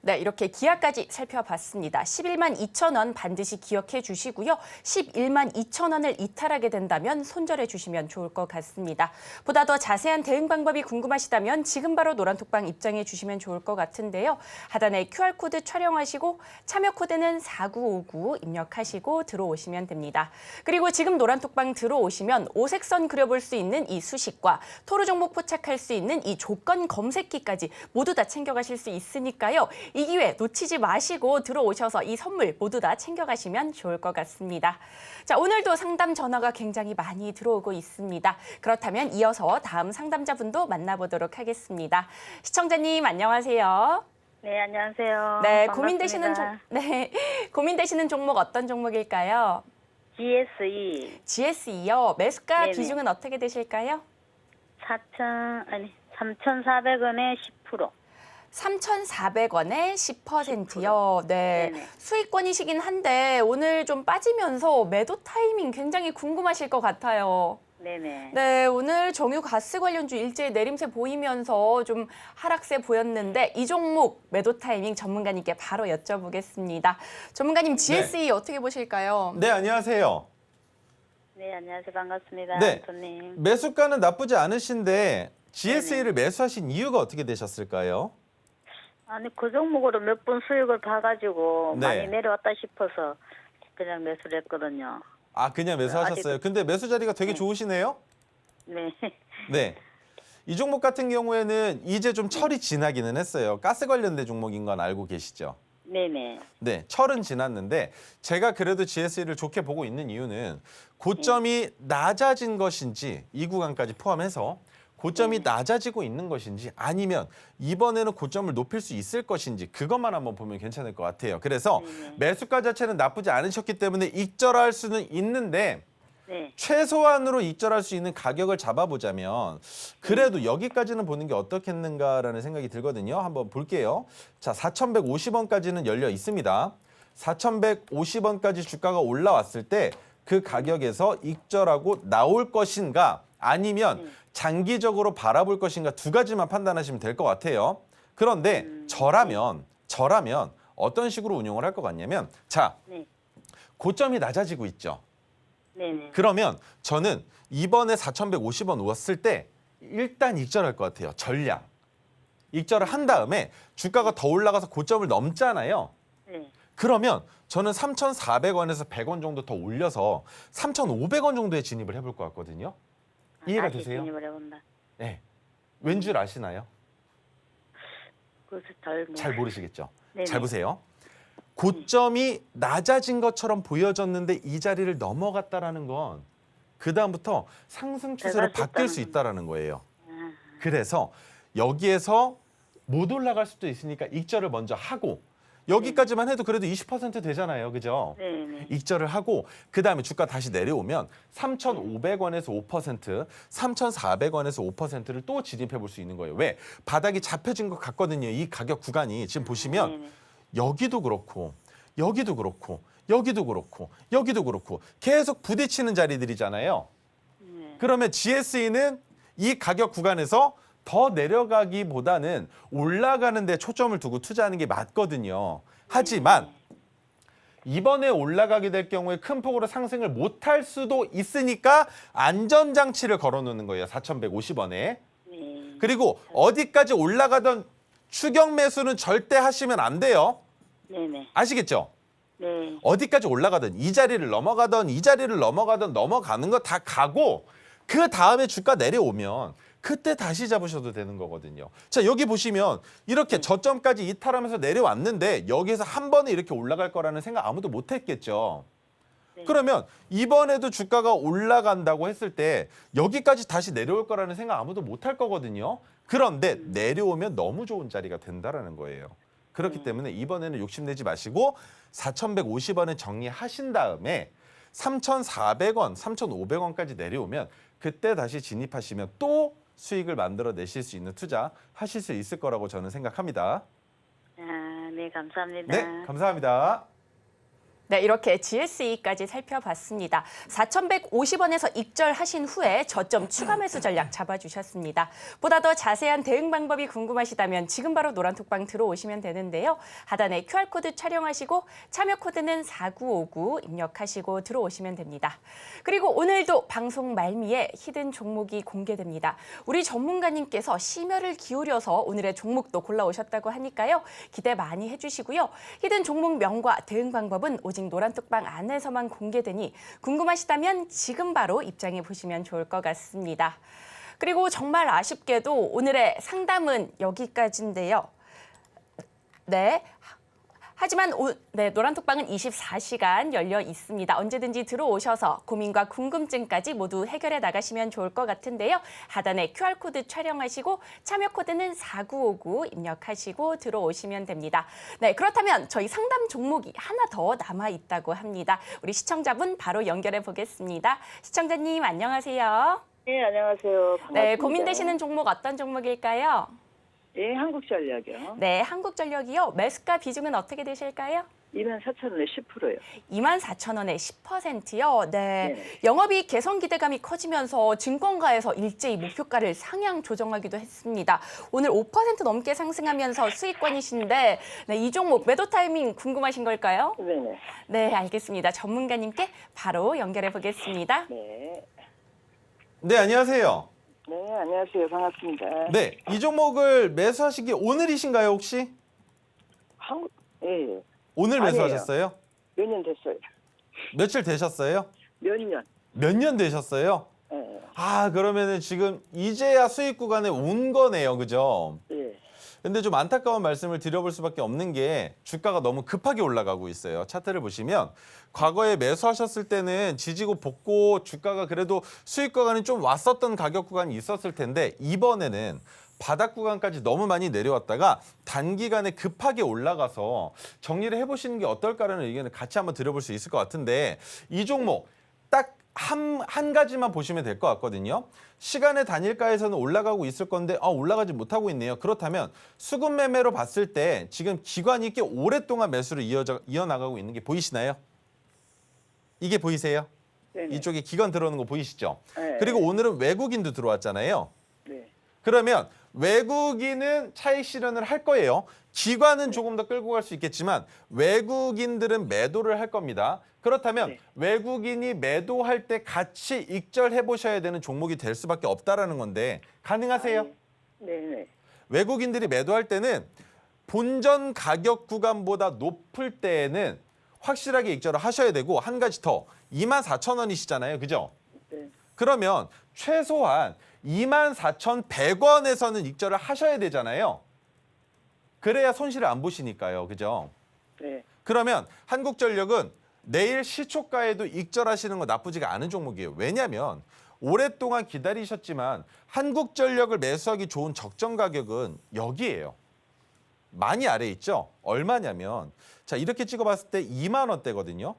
네, 이렇게 기아까지 살펴봤습니다. 11만 2천 원 반드시 기억해 주시고요. 11만 2천 원을 이탈하게 된다면 손절해 주시면 좋을 것 같습니다. 보다 더 자세한 대응 방법이 궁금하시다면 지금 바로 노란톡방 입장해 주시면 좋을 것 같은데요. 하단에 QR코드 촬영하시고 참여 코드는 4959 입력하시고 들어오시면 됩니다. 그리고 지금 노란톡방 들어오시면 오색선 그려볼 수 있는 이 수식과 토로 종목 포착할 수 있는 이 조건 검색기까지 모두 다 챙겨가실 수 있으니까요. 이 기회 놓치지 마시고 들어오셔서 이 선물 모두 다 챙겨가시면 좋을 것 같습니다. 자, 오늘도 상담 전화가 굉장히 많이 들어오고 있습니다. 그렇다면 이어서 다음 상담자분도 만나보도록 하겠습니다. 시청자님 안녕하세요. 네, 안녕하세요. 네, 반갑습니다. 고민되시는 종목 어떤 종목일까요? GSE GSE요. 매수가 네네. 기준은 어떻게 되실까요? 3,400원에 10%. 3,400원에 10%요. 네. 네네. 수익권이시긴 한데 오늘 좀 빠지면서 매도 타이밍 굉장히 궁금하실 것 같아요. 네네. 네, 오늘 정유 가스 관련주 일제히 내림세 보이면서 좀 하락세 보였는데 이 종목 매도 타이밍 전문가님께 바로 여쭤보겠습니다. 전문가님 GSE 어떻게 보실까요? 네, 안녕하세요. 네, 안녕하세요. 반갑습니다. 네. 안토님. 매수가는 나쁘지 않으신데 GSE를 매수하신 이유가 어떻게 되셨을까요? 아니, 그 종목으로 몇 번 수익을 봐가지고 네. 많이 내려왔다 싶어서 그냥 매수를 했거든요. 아, 그냥 매수하셨어요. 근데 매수 자리가 되게 좋으시네요. 네. 네. 이 종목 같은 경우에는 이제 좀 철이 지나기는 했어요. 가스 관련된 종목인 건 알고 계시죠? 네네. 네, 철은 지났는데 제가 그래도 GS를 좋게 보고 있는 이유는 고점이 낮아진 것인지 이 구간까지 포함해서 고점이 낮아지고 있는 것인지 아니면 이번에는 고점을 높일 수 있을 것인지 그것만 한번 보면 괜찮을 것 같아요. 그래서 매수가 자체는 나쁘지 않으셨기 때문에 익절할 수는 있는데 네. 최소한으로 익절할 수 있는 가격을 잡아보자면 그래도 여기까지는 보는 게 어떻겠는가라는 생각이 들거든요. 한번 볼게요. 자, 4,150원까지는 열려 있습니다. 4,150원까지 주가가 올라왔을 때 그 가격에서 익절하고 나올 것인가 아니면 장기적으로 바라볼 것인가 두 가지만 판단하시면 될 것 같아요. 그런데 저라면 어떤 식으로 운용을 할 것 같냐면 자, 네. 고점이 낮아지고 있죠. 네네. 그러면 저는 이번에 4,150원 왔을 때 일단 익절할 것 같아요. 전량. 익절을 한 다음에 주가가 더 올라가서 고점을 넘잖아요. 네. 그러면 저는 3,400원에서 100원 정도 더 올려서 3,500원 정도에 진입을 해볼 것 같거든요. 이해가 다시 되세요? 진입을 해본다. 네. 왠 줄 아시나요? 그래서 잘 잘 모르시겠죠? 네네. 잘 보세요. 고점이 낮아진 것처럼 보여졌는데 이 자리를 넘어갔다라는 건 그다음부터 상승 추세로 내가 바뀔 수 했다는 있다라는 거예요. 아, 그래서 여기에서 못 올라갈 수도 있으니까 익절을 먼저 하고 여기까지만 해도 그래도 20% 되잖아요. 그죠? 네네. 익절을 하고 그다음에 주가 다시 내려오면 3,500원에서 5%, 3,400원에서 5%를 또 진입해 볼 수 있는 거예요. 왜? 바닥이 잡혀진 것 같거든요. 이 가격 구간이 지금 보시면 네네. 여기도 그렇고 여기도 그렇고 여기도 그렇고 여기도 그렇고 계속 부딪히는 자리들이잖아요. 네. 그러면 GSE는 이 가격 구간에서 더 내려가기보다는 올라가는 데 초점을 두고 투자하는 게 맞거든요. 하지만 이번에 올라가게 될 경우에 큰 폭으로 상승을 못할 수도 있으니까 안전장치를 걸어놓는 거예요. 4,150원에. 네. 그리고 어디까지 올라가던 추격 매수는 절대 하시면 안 돼요. 네네. 아시겠죠? 네. 어디까지 올라가든 이 자리를 넘어가던 이 자리를 넘어가던 넘어가는 거 다 가고 그 다음에 주가 내려오면 그때 다시 잡으셔도 되는 거거든요. 자, 여기 보시면 이렇게 저점까지 이탈하면서 내려왔는데 여기에서 한 번에 이렇게 올라갈 거라는 생각 아무도 못 했겠죠. 네. 그러면 이번에도 주가가 올라간다고 했을 때 여기까지 다시 내려올 거라는 생각 아무도 못 할 거거든요. 그런데 내려오면 너무 좋은 자리가 된다라는 거예요. 그렇기 때문에 이번에는 욕심내지 마시고 4,150원을 정리하신 다음에 3,400원, 3,500원까지 내려오면 그때 다시 진입하시면 또 수익을 만들어내실 수 있는 투자 하실 수 있을 거라고 저는 생각합니다. 아, 네, 감사합니다. 네, 감사합니다. 네, 이렇게 GSE까지 살펴봤습니다. 4,150원에서 익절하신 후에 저점 추가 매수 전략 잡아주셨습니다. 보다 더 자세한 대응 방법이 궁금하시다면 지금 바로 노란톡방 들어오시면 되는데요. 하단에 QR코드 촬영하시고 참여 코드는 4959 입력하시고 들어오시면 됩니다. 그리고 오늘도 방송 말미에 히든 종목이 공개됩니다. 우리 전문가님께서 심혈을 기울여서 오늘의 종목도 골라오셨다고 하니까요. 기대 많이 해주시고요. 히든 종목명과 대응 방법은 오직 노란톡방 안에서만 공개되니 궁금하시다면 지금 바로 입장해 보시면 좋을 것 같습니다. 그리고 정말 아쉽게도 오늘의 상담은 여기까지인데요. 네. 하지만 노란톡방은 24시간 열려 있습니다. 언제든지 들어오셔서 고민과 궁금증까지 모두 해결해 나가시면 좋을 것 같은데요. 하단에 QR코드 촬영하시고 참여 코드는 4959 입력하시고 들어오시면 됩니다. 네, 그렇다면 저희 상담 종목이 하나 더 남아 있다고 합니다. 우리 시청자분 바로 연결해 보겠습니다. 시청자님 안녕하세요. 네, 안녕하세요. 반갑습니다. 네, 고민되시는 종목 어떤 종목일까요? 예, 한국전력이요. 네, 한국전력이요. 매수가 비중은 어떻게 되실까요? 24,000원에 10%요. 24,000원에 10%요. 네. 네. 영업이익 개선 기대감이 커지면서 증권가에서 일제히 목표가를 상향 조정하기도 했습니다. 오늘 5% 넘게 상승하면서 수익권이신데 네, 이 종목 매도 타이밍 궁금하신 걸까요? 네네. 네, 알겠습니다. 전문가님께 바로 연결해 보겠습니다. 네. 네, 안녕하세요. 네, 안녕하세요. 반갑습니다. 네, 이 종목을 매수하시기 오늘이신가요, 혹시? 한국, 예, 오늘 아니에요. 매수하셨어요? 몇 년 됐어요. 며칠 되셨어요? 몇 년. 몇 년 되셨어요? 예, 아, 그러면은 지금 이제야 수익 구간에 온 거네요. 그죠? 예. 근데 좀 안타까운 말씀을 드려볼 수밖에 없는 게 주가가 너무 급하게 올라가고 있어요. 차트를 보시면 과거에 매수하셨을 때는 지지고 볶고 주가가 그래도 수익 구간이 좀 왔었던 가격 구간이 있었을 텐데 이번에는 바닥 구간까지 너무 많이 내려왔다가 단기간에 급하게 올라가서 정리를 해보시는 게 어떨까라는 의견을 같이 한번 드려볼 수 있을 것 같은데 이 종목 딱 한 가지만 보시면 될 것 같거든요. 시간의 단일가에서는 올라가고 있을 건데 올라가지 못하고 있네요. 그렇다면 수급 매매로 봤을 때 지금 기관이 꽤 오랫동안 매수를 이어나가고 있는 게 보이시나요? 이게 보이세요? 네네. 이쪽에 기관 들어오는 거 보이시죠? 네. 그리고 오늘은 외국인도 들어왔잖아요. 네. 그러면 외국인은 차익 실현을 할 거예요. 기관은 조금 더 끌고 갈 수 있겠지만 외국인들은 매도를 할 겁니다. 그렇다면 네. 외국인이 매도할 때 같이 익절해 보셔야 되는 종목이 될 수밖에 없다라는 건데 가능하세요? 네네. 외국인들이 매도할 때는 본전 가격 구간보다 높을 때에는 확실하게 익절을 하셔야 되고 한 가지 더 24,000원이시잖아요. 그죠? 네. 그러면 최소한 24,100원에서는 익절을 하셔야 되잖아요. 그래야 손실을 안 보시니까요. 그죠? 네. 그러면 한국전력은 내일 시초가에도 익절하시는 거 나쁘지가 않은 종목이에요. 왜냐하면 오랫동안 기다리셨지만 한국전력을 매수하기 좋은 적정 가격은 여기예요. 많이 아래 있죠? 얼마냐면 자 이렇게 찍어봤을 때 2만 원대거든요.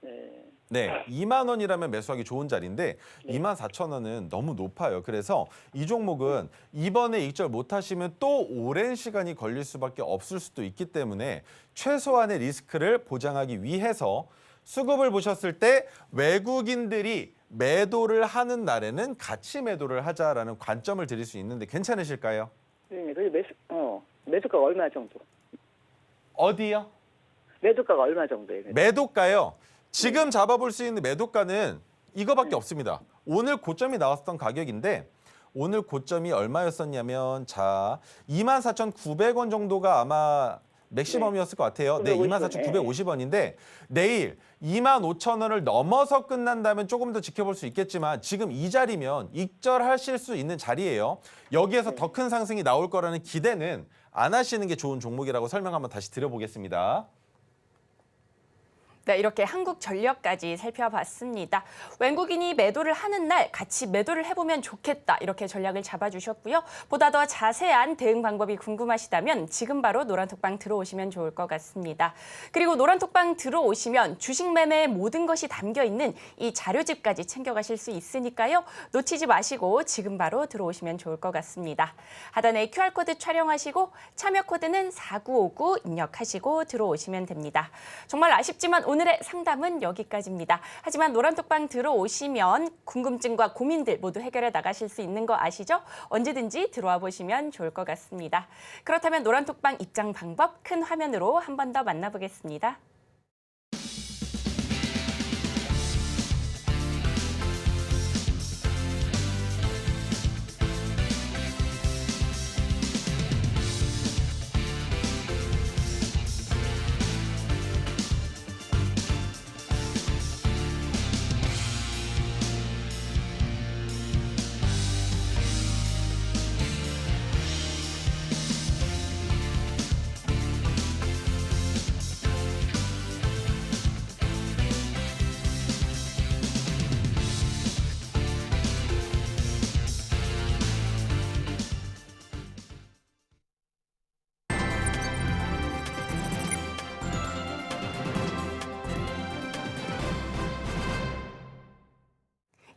네. 네, 2만 원이라면 매수하기 좋은 자리인데 네. 24,000원은 너무 높아요. 그래서 이 종목은 이번에 익절 못하시면 또 오랜 시간이 걸릴 수밖에 없을 수도 있기 때문에 최소한의 리스크를 보장하기 위해서 수급을 보셨을 때 외국인들이 매도를 하는 날에는 같이 매도를 하자라는 관점을 드릴 수 있는데 괜찮으실까요? 네. 그 매수가가 얼마 정도? 어디요? 매도가가 얼마 정도예요? 매도가요. 지금 잡아볼 수 있는 매도가는 이거밖에 없습니다. 오늘 고점이 나왔던 가격인데 오늘 고점이 얼마였었냐면 자 24,900원 정도가 아마 맥시멈이었을 것 같아요. 네, 24,950원인데 내일 25,000원을 넘어서 끝난다면 조금 더 지켜볼 수 있겠지만 지금 이 자리면 익절하실 수 있는 자리예요. 여기에서 더 큰 상승이 나올 거라는 기대는 안 하시는 게 좋은 종목이라고 설명 한번 다시 드려보겠습니다. 네, 이렇게 한국전력까지 살펴봤습니다. 외국인이 매도를 하는 날 같이 매도를 해보면 좋겠다. 이렇게 전략을 잡아주셨고요. 보다 더 자세한 대응 방법이 궁금하시다면 지금 바로 노란톡방 들어오시면 좋을 것 같습니다. 그리고 노란톡방 들어오시면 주식 매매의 모든 것이 담겨있는 이 자료집까지 챙겨가실 수 있으니까요. 놓치지 마시고 지금 바로 들어오시면 좋을 것 같습니다. 하단에 QR코드 촬영하시고 참여 코드는 4959 입력하시고 들어오시면 됩니다. 정말 아쉽지만 오늘의 상담은 여기까지입니다. 하지만 노란톡방 들어오시면 궁금증과 고민들 모두 해결해 나가실 수 있는 거 아시죠? 언제든지 들어와 보시면 좋을 것 같습니다. 그렇다면 노란톡방 입장 방법 큰 화면으로 한 번 더 만나보겠습니다.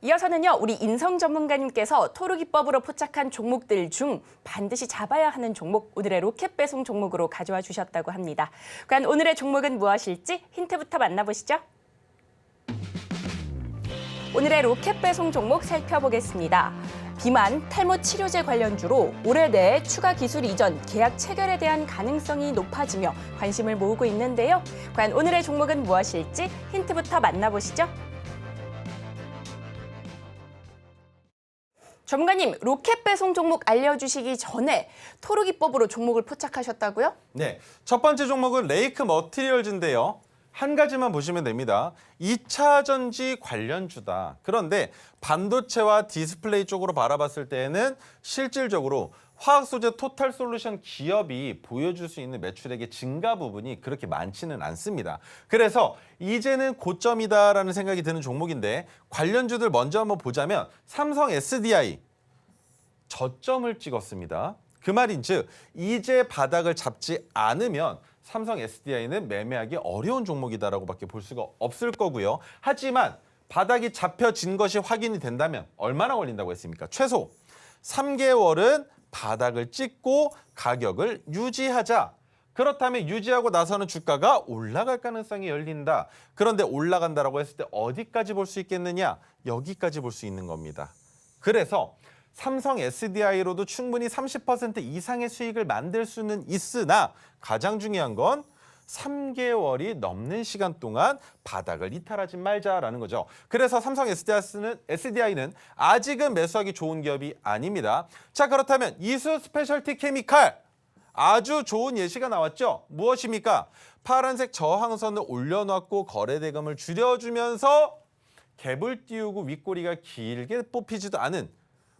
이어서는요, 우리 인성 전문가님께서 토르기법으로 포착한 종목들 중 반드시 잡아야 하는 종목, 오늘의 로켓 배송 종목으로 가져와 주셨다고 합니다. 과연 오늘의 종목은 무엇일지 힌트부터 만나보시죠. 오늘의 로켓 배송 종목 살펴보겠습니다. 비만, 탈모 치료제 관련주로 올해 내에 추가 기술 이전, 계약 체결에 대한 가능성이 높아지며 관심을 모으고 있는데요. 과연 오늘의 종목은 무엇일지 힌트부터 만나보시죠. 전문가님, 로켓 배송 종목 알려주시기 전에 토르기법으로 종목을 포착하셨다고요? 네, 첫 번째 종목은 레이크 머티리얼즈인데요. 한 가지만 보시면 됩니다. 2차 전지 관련주다. 그런데 반도체와 디스플레이 쪽으로 바라봤을 때는 실질적으로 화학소재 토탈솔루션 기업이 보여줄 수 있는 매출액의 증가 부분이 그렇게 많지는 않습니다. 그래서 이제는 고점이다라는 생각이 드는 종목인데 관련주들 먼저 한번 보자면 삼성 SDI 저점을 찍었습니다. 그 말인즉 이제 바닥을 잡지 않으면 삼성 SDI는 매매하기 어려운 종목이다라고밖에 볼 수가 없을 거고요. 하지만 바닥이 잡혀진 것이 확인이 된다면 얼마나 걸린다고 했습니까? 최소 3개월은 바닥을 찍고 가격을 유지하자. 그렇다면 유지하고 나서는 주가가 올라갈 가능성이 열린다. 그런데 올라간다라고 했을 때 어디까지 볼 수 있겠느냐? 여기까지 볼 수 있는 겁니다. 그래서 삼성 SDI로도 충분히 30% 이상의 수익을 만들 수는 있으나 가장 중요한 건 3개월이 넘는 시간 동안 바닥을 이탈하지 말자라는 거죠. 그래서 삼성 SDI는 아직은 매수하기 좋은 기업이 아닙니다. 자, 그렇다면 이수 스페셜티 케미칼 아주 좋은 예시가 나왔죠. 무엇입니까? 파란색 저항선을 올려놨고 거래대금을 줄여주면서 갭을 띄우고 윗꼬리가 길게 뽑히지도 않은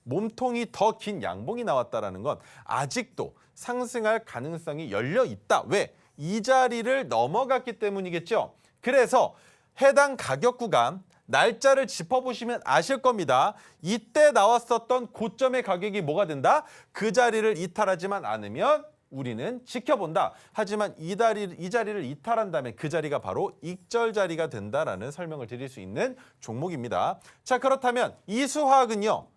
몸통이 더 긴 양봉이 나왔다는 건 아직도 상승할 가능성이 열려 있다. 왜? 이 자리를 넘어갔기 때문이겠죠. 그래서 해당 가격 구간 날짜를 짚어보시면 아실 겁니다. 이때 나왔었던 고점의 가격이 뭐가 된다? 그 자리를 이탈하지만 않으면 우리는 지켜본다. 하지만 이 자리를 이탈한다면 그 자리가 바로 익절 자리가 된다라는 설명을 드릴 수 있는 종목입니다. 자, 그렇다면 이수화학은요.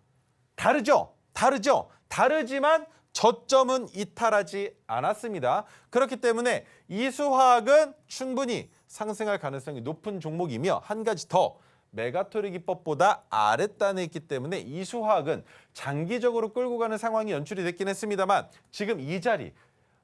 다르죠? 다르지만 저점은 이탈하지 않았습니다. 그렇기 때문에 이수화학은 충분히 상승할 가능성이 높은 종목이며 한 가지 더 메가토르 기법보다 아랫단에 있기 때문에 이수화학은 장기적으로 끌고 가는 상황이 연출이 됐긴 했습니다만 지금 이 자리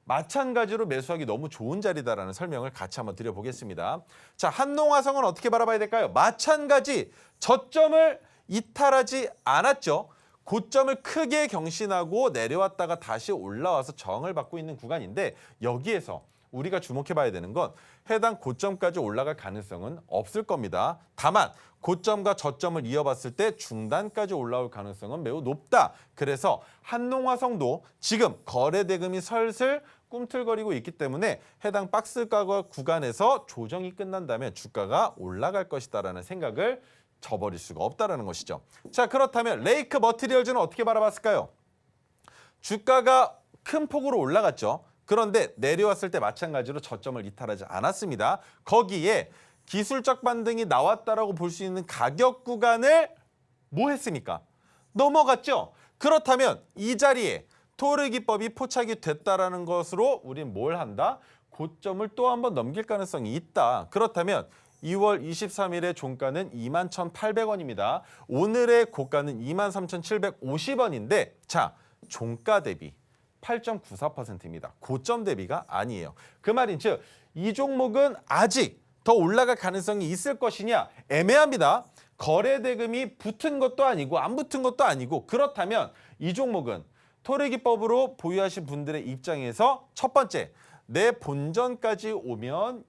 마찬가지로 매수하기 너무 좋은 자리다라는 설명을 같이 한번 드려보겠습니다. 자, 한농화성은 어떻게 바라봐야 될까요? 마찬가지 저점을 이탈하지 않았죠. 고점을 크게 경신하고 내려왔다가 다시 올라와서 저항을 받고 있는 구간인데 여기에서 우리가 주목해봐야 되는 건 해당 고점까지 올라갈 가능성은 없을 겁니다. 다만 고점과 저점을 이어봤을 때 중단까지 올라올 가능성은 매우 높다. 그래서 한농화성도 지금 거래대금이 슬슬 꿈틀거리고 있기 때문에 해당 박스가 구간에서 조정이 끝난다면 주가가 올라갈 것이다라는 생각을 저버릴 수가 없다는 것이죠. 자, 그렇다면 레이크 머티리얼즈는 어떻게 바라봤을까요? 주가가 큰 폭으로 올라갔죠. 그런데 내려왔을 때 마찬가지로 저점을 이탈하지 않았습니다. 거기에 기술적 반등이 나왔다라고 볼 수 있는 가격 구간을 뭐 했습니까? 넘어갔죠. 그렇다면 이 자리에 토르 기법이 포착이 됐다라는 것으로 우린 뭘 한다? 고점을 또 한 번 넘길 가능성이 있다. 그렇다면 2월 23일의 종가는 21,800원입니다. 오늘의 고가는 23,750원인데 자, 종가 대비 8.94%입니다. 고점 대비가 아니에요. 그 말인즉 이 종목은 아직 더 올라갈 가능성이 있을 것이냐? 애매합니다. 거래대금이 붙은 것도 아니고 안 붙은 것도 아니고 그렇다면 이 종목은 토르 기법으로 보유하신 분들의 입장에서 첫 번째, 내 본전까지 오면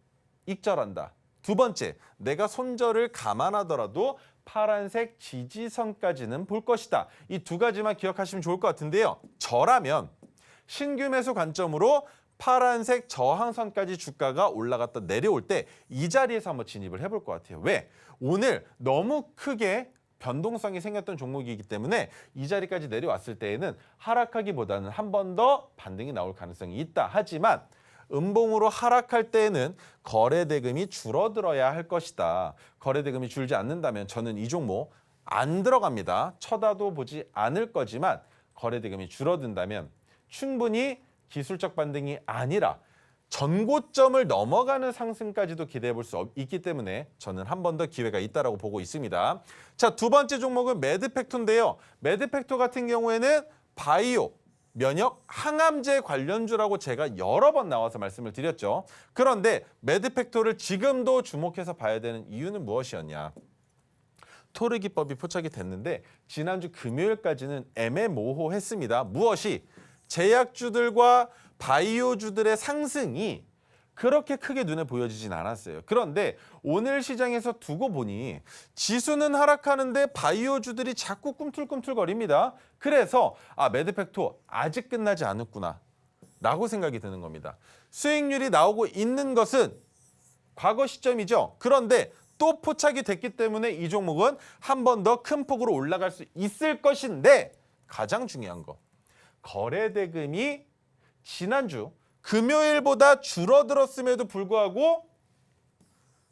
익절한다. 두 번째, 내가 손절을 감안하더라도 파란색 지지선까지는 볼 것이다. 이 두 가지만 기억하시면 좋을 것 같은데요. 저라면 신규 매수 관점으로 파란색 저항선까지 주가가 올라갔다 내려올 때 이 자리에서 한번 진입을 해볼 것 같아요. 왜? 오늘 너무 크게 변동성이 생겼던 종목이기 때문에 이 자리까지 내려왔을 때에는 하락하기보다는 한 번 더 반등이 나올 가능성이 있다. 하지만 음봉으로 하락할 때에는 거래대금이 줄어들어야 할 것이다. 거래대금이 줄지 않는다면 저는 이 종목 안 들어갑니다. 쳐다도 보지 않을 거지만 거래대금이 줄어든다면 충분히 기술적 반등이 아니라 전고점을 넘어가는 상승까지도 기대해 볼 수 있기 때문에 저는 한 번 더 기회가 있다라고 보고 있습니다. 자, 두 번째 종목은 매드팩토인데요. 매드팩토 같은 경우에는 바이오, 면역, 항암제 관련주라고 제가 여러 번 나와서 말씀을 드렸죠. 그런데 매드팩토를 지금도 주목해서 봐야 되는 이유는 무엇이었냐? 토르 기법이 포착이 됐는데 지난주 금요일까지는 애매모호했습니다. 무엇이? 제약주들과 바이오주들의 상승이 그렇게 크게 눈에 보여지진 않았어요. 그런데 오늘 시장에서 두고 보니 지수는 하락하는데 바이오주들이 자꾸 꿈틀꿈틀거립니다. 그래서 매드팩토 아직 끝나지 않았구나 라고 생각이 드는 겁니다. 수익률이 나오고 있는 것은 과거 시점이죠. 그런데 또 포착이 됐기 때문에 이 종목은 한 번 더 큰 폭으로 올라갈 수 있을 것인데 가장 중요한 거, 거래 대금이 지난주 금요일보다 줄어들었음에도 불구하고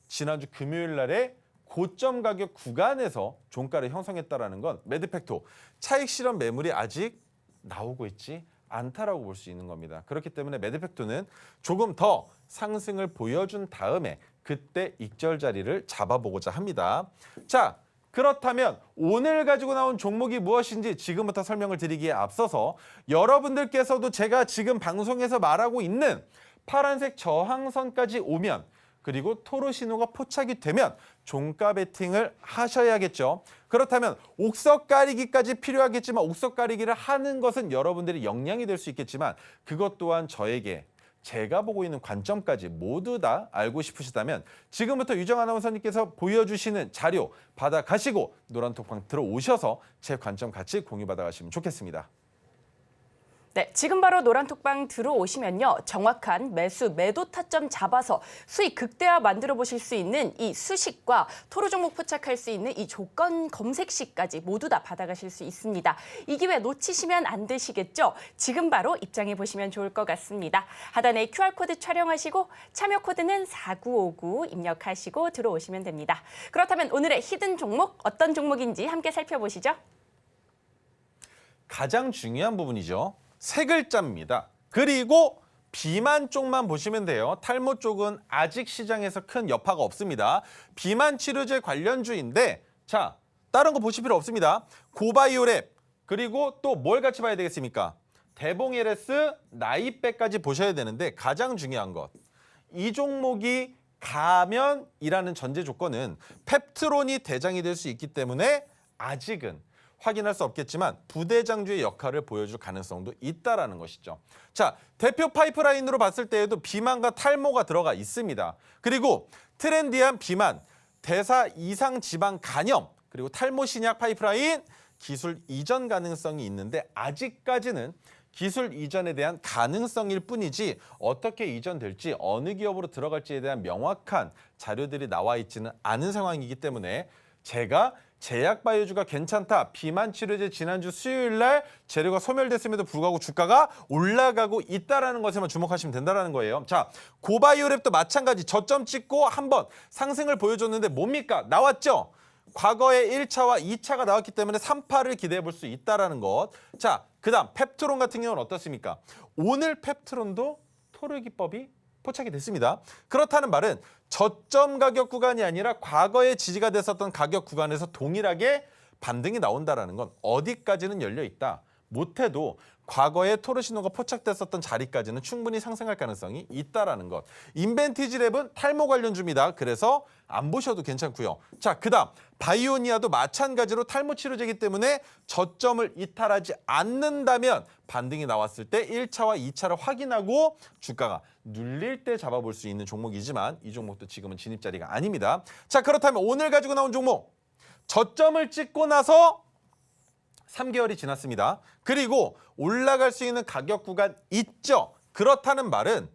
지난주 금요일 날에 고점 가격 구간에서 종가를 형성했다라는 건 매드팩토 차익 실현 매물이 아직 나오고 있지 않다라고 볼 수 있는 겁니다. 그렇기 때문에 매드팩토는 조금 더 상승을 보여준 다음에 그때 익절 자리를 잡아보고자 합니다. 자, 그렇다면 오늘 가지고 나온 종목이 무엇인지 지금부터 설명을 드리기에 앞서서 여러분들께서도 제가 지금 방송에서 말하고 있는 파란색 저항선까지 오면 그리고 토로 신호가 포착이 되면 종가 베팅을 하셔야겠죠. 그렇다면 옥석 가리기까지 필요하겠지만 옥석 가리기를 하는 것은 여러분들이 역량이 될 수 있겠지만 그것 또한 저에게 제가 보고 있는 관점까지 모두 다 알고 싶으시다면 지금부터 유정 아나운서님께서 보여주시는 자료 받아가시고 노란톡방 들어오셔서 제 관점 같이 공유받아가시면 좋겠습니다. 네, 지금 바로 노란톡방 들어오시면요. 정확한 매수, 매도 타점 잡아서 수익 극대화 만들어 보실 수 있는 이 수식과 토로 종목 포착할 수 있는 이 조건 검색식까지 모두 다 받아가실 수 있습니다. 이 기회 놓치시면 안 되시겠죠? 지금 바로 입장해 보시면 좋을 것 같습니다. 하단에 QR코드 촬영하시고 참여 코드는 4959 입력하시고 들어오시면 됩니다. 그렇다면 오늘의 히든 종목 어떤 종목인지 함께 살펴보시죠. 가장 중요한 부분이죠. 세 글자입니다. 그리고 비만 쪽만 보시면 돼요. 탈모 쪽은 아직 시장에서 큰 여파가 없습니다. 비만 치료제 관련주인데 자, 다른 거 보실 필요 없습니다. 고바이오랩 그리고 또 뭘 같이 봐야 되겠습니까? 대봉 LS, 나이백까지 보셔야 되는데 가장 중요한 것. 이 종목이 가면이라는 전제 조건은 펩트론이 대장이 될 수 있기 때문에 아직은 확인할 수 없겠지만 부대장주의 역할을 보여줄 가능성도 있다라는 것이죠. 자, 대표 파이프라인으로 봤을 때에도 비만과 탈모가 들어가 있습니다. 그리고 트렌디한 비만, 대사 이상 지방 간염, 그리고 탈모 신약 파이프라인, 기술 이전 가능성이 있는데 아직까지는 기술 이전에 대한 가능성일 뿐이지 어떻게 이전될지 어느 기업으로 들어갈지에 대한 명확한 자료들이 나와 있지는 않은 상황이기 때문에 제가 제약바이오주가 괜찮다. 비만 치료제 지난주 수요일 날 재료가 소멸됐음에도 불구하고 주가가 올라가고 있다라는 것에만 주목하시면 된다는 거예요. 자, 고바이오랩도 마찬가지 저점 찍고 한번 상승을 보여줬는데 뭡니까? 나왔죠? 과거에 1차와 2차가 나왔기 때문에 3파를 기대해 볼 수 있다라는 것. 자, 그다음 펩트론 같은 경우는 어떻습니까? 오늘 펩트론도 토르 기법이 포착이 됐습니다. 그렇다는 말은 저점 가격 구간이 아니라 과거에 지지가 됐었던 가격 구간에서 동일하게 반등이 나온다는 건 어디까지는 열려 있다. 못해도 과거에 토르 신호가 포착됐었던 자리까지는 충분히 상승할 가능성이 있다라는 것. 인벤티지랩은 탈모 관련주입니다. 그래서 안 보셔도 괜찮고요. 자, 그다음 바이오니아도 마찬가지로 탈모 치료제이기 때문에 저점을 이탈하지 않는다면 반등이 나왔을 때 1차와 2차를 확인하고 주가가 눌릴 때 잡아볼 수 있는 종목이지만 이 종목도 지금은 진입 자리가 아닙니다. 자, 그렇다면 오늘 가지고 나온 종목 저점을 찍고 나서 3개월이 지났습니다. 그리고 올라갈 수 있는 가격 구간 있죠. 그렇다는 말은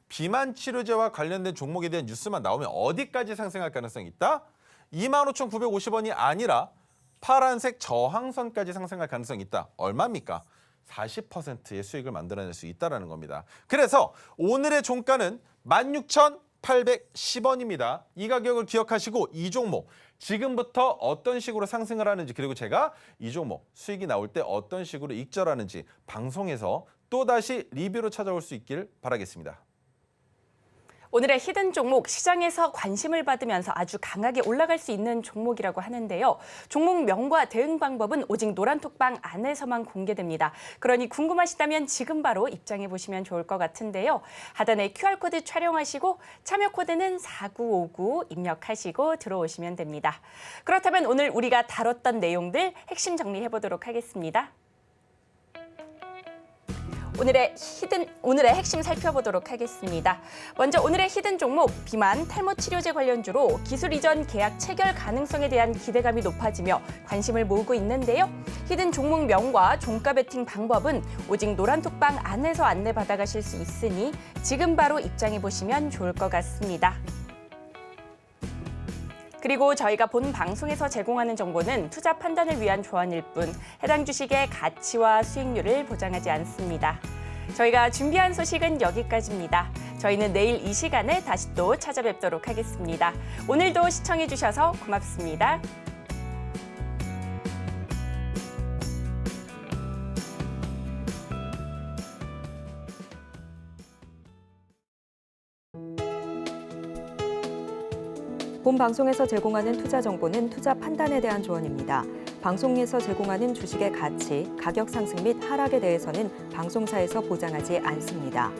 비만 치료제와 관련된 종목에 대한 뉴스만 나오면 어디까지 상승할 가능성이 있다? 25,950원이 아니라 파란색 저항선까지 상승할 가능성이 있다. 얼마입니까? 40%의 수익을 만들어낼 수 있다는 겁니다. 그래서 오늘의 종가는 16,810원입니다. 이 가격을 기억하시고 이 종목 지금부터 어떤 식으로 상승을 하는지 그리고 제가 이 종목 수익이 나올 때 어떤 식으로 익절하는지 방송에서 또다시 리뷰로 찾아올 수 있길 바라겠습니다. 오늘의 히든 종목, 시장에서 관심을 받으면서 아주 강하게 올라갈 수 있는 종목이라고 하는데요. 종목명과 대응 방법은 오직 노란톡방 안에서만 공개됩니다. 그러니 궁금하시다면 지금 바로 입장해 보시면 좋을 것 같은데요. 하단에 QR코드 촬영하시고 참여 코드는 4959 입력하시고 들어오시면 됩니다. 그렇다면 오늘 우리가 다뤘던 내용들 핵심 정리해 보도록 하겠습니다. 오늘의 핵심 살펴보도록 하겠습니다. 먼저 오늘의 히든 종목 비만 탈모 치료제 관련주로 기술 이전 계약 체결 가능성에 대한 기대감이 높아지며 관심을 모으고 있는데요. 히든 종목명과 종가 베팅 방법은 오직 노란톡방 안에서 안내받아가실 수 있으니 지금 바로 입장해 보시면 좋을 것 같습니다. 그리고 저희가 본 방송에서 제공하는 정보는 투자 판단을 위한 조언일 뿐 해당 주식의 가치와 수익률을 보장하지 않습니다. 저희가 준비한 소식은 여기까지입니다. 저희는 내일 이 시간에 다시 또 찾아뵙도록 하겠습니다. 오늘도 시청해 주셔서 고맙습니다. 본 방송에서 제공하는 투자 정보는 투자 판단에 대한 조언입니다. 방송에서 제공하는 주식의 가치, 가격 상승 및 하락에 대해서는 방송사에서 보장하지 않습니다.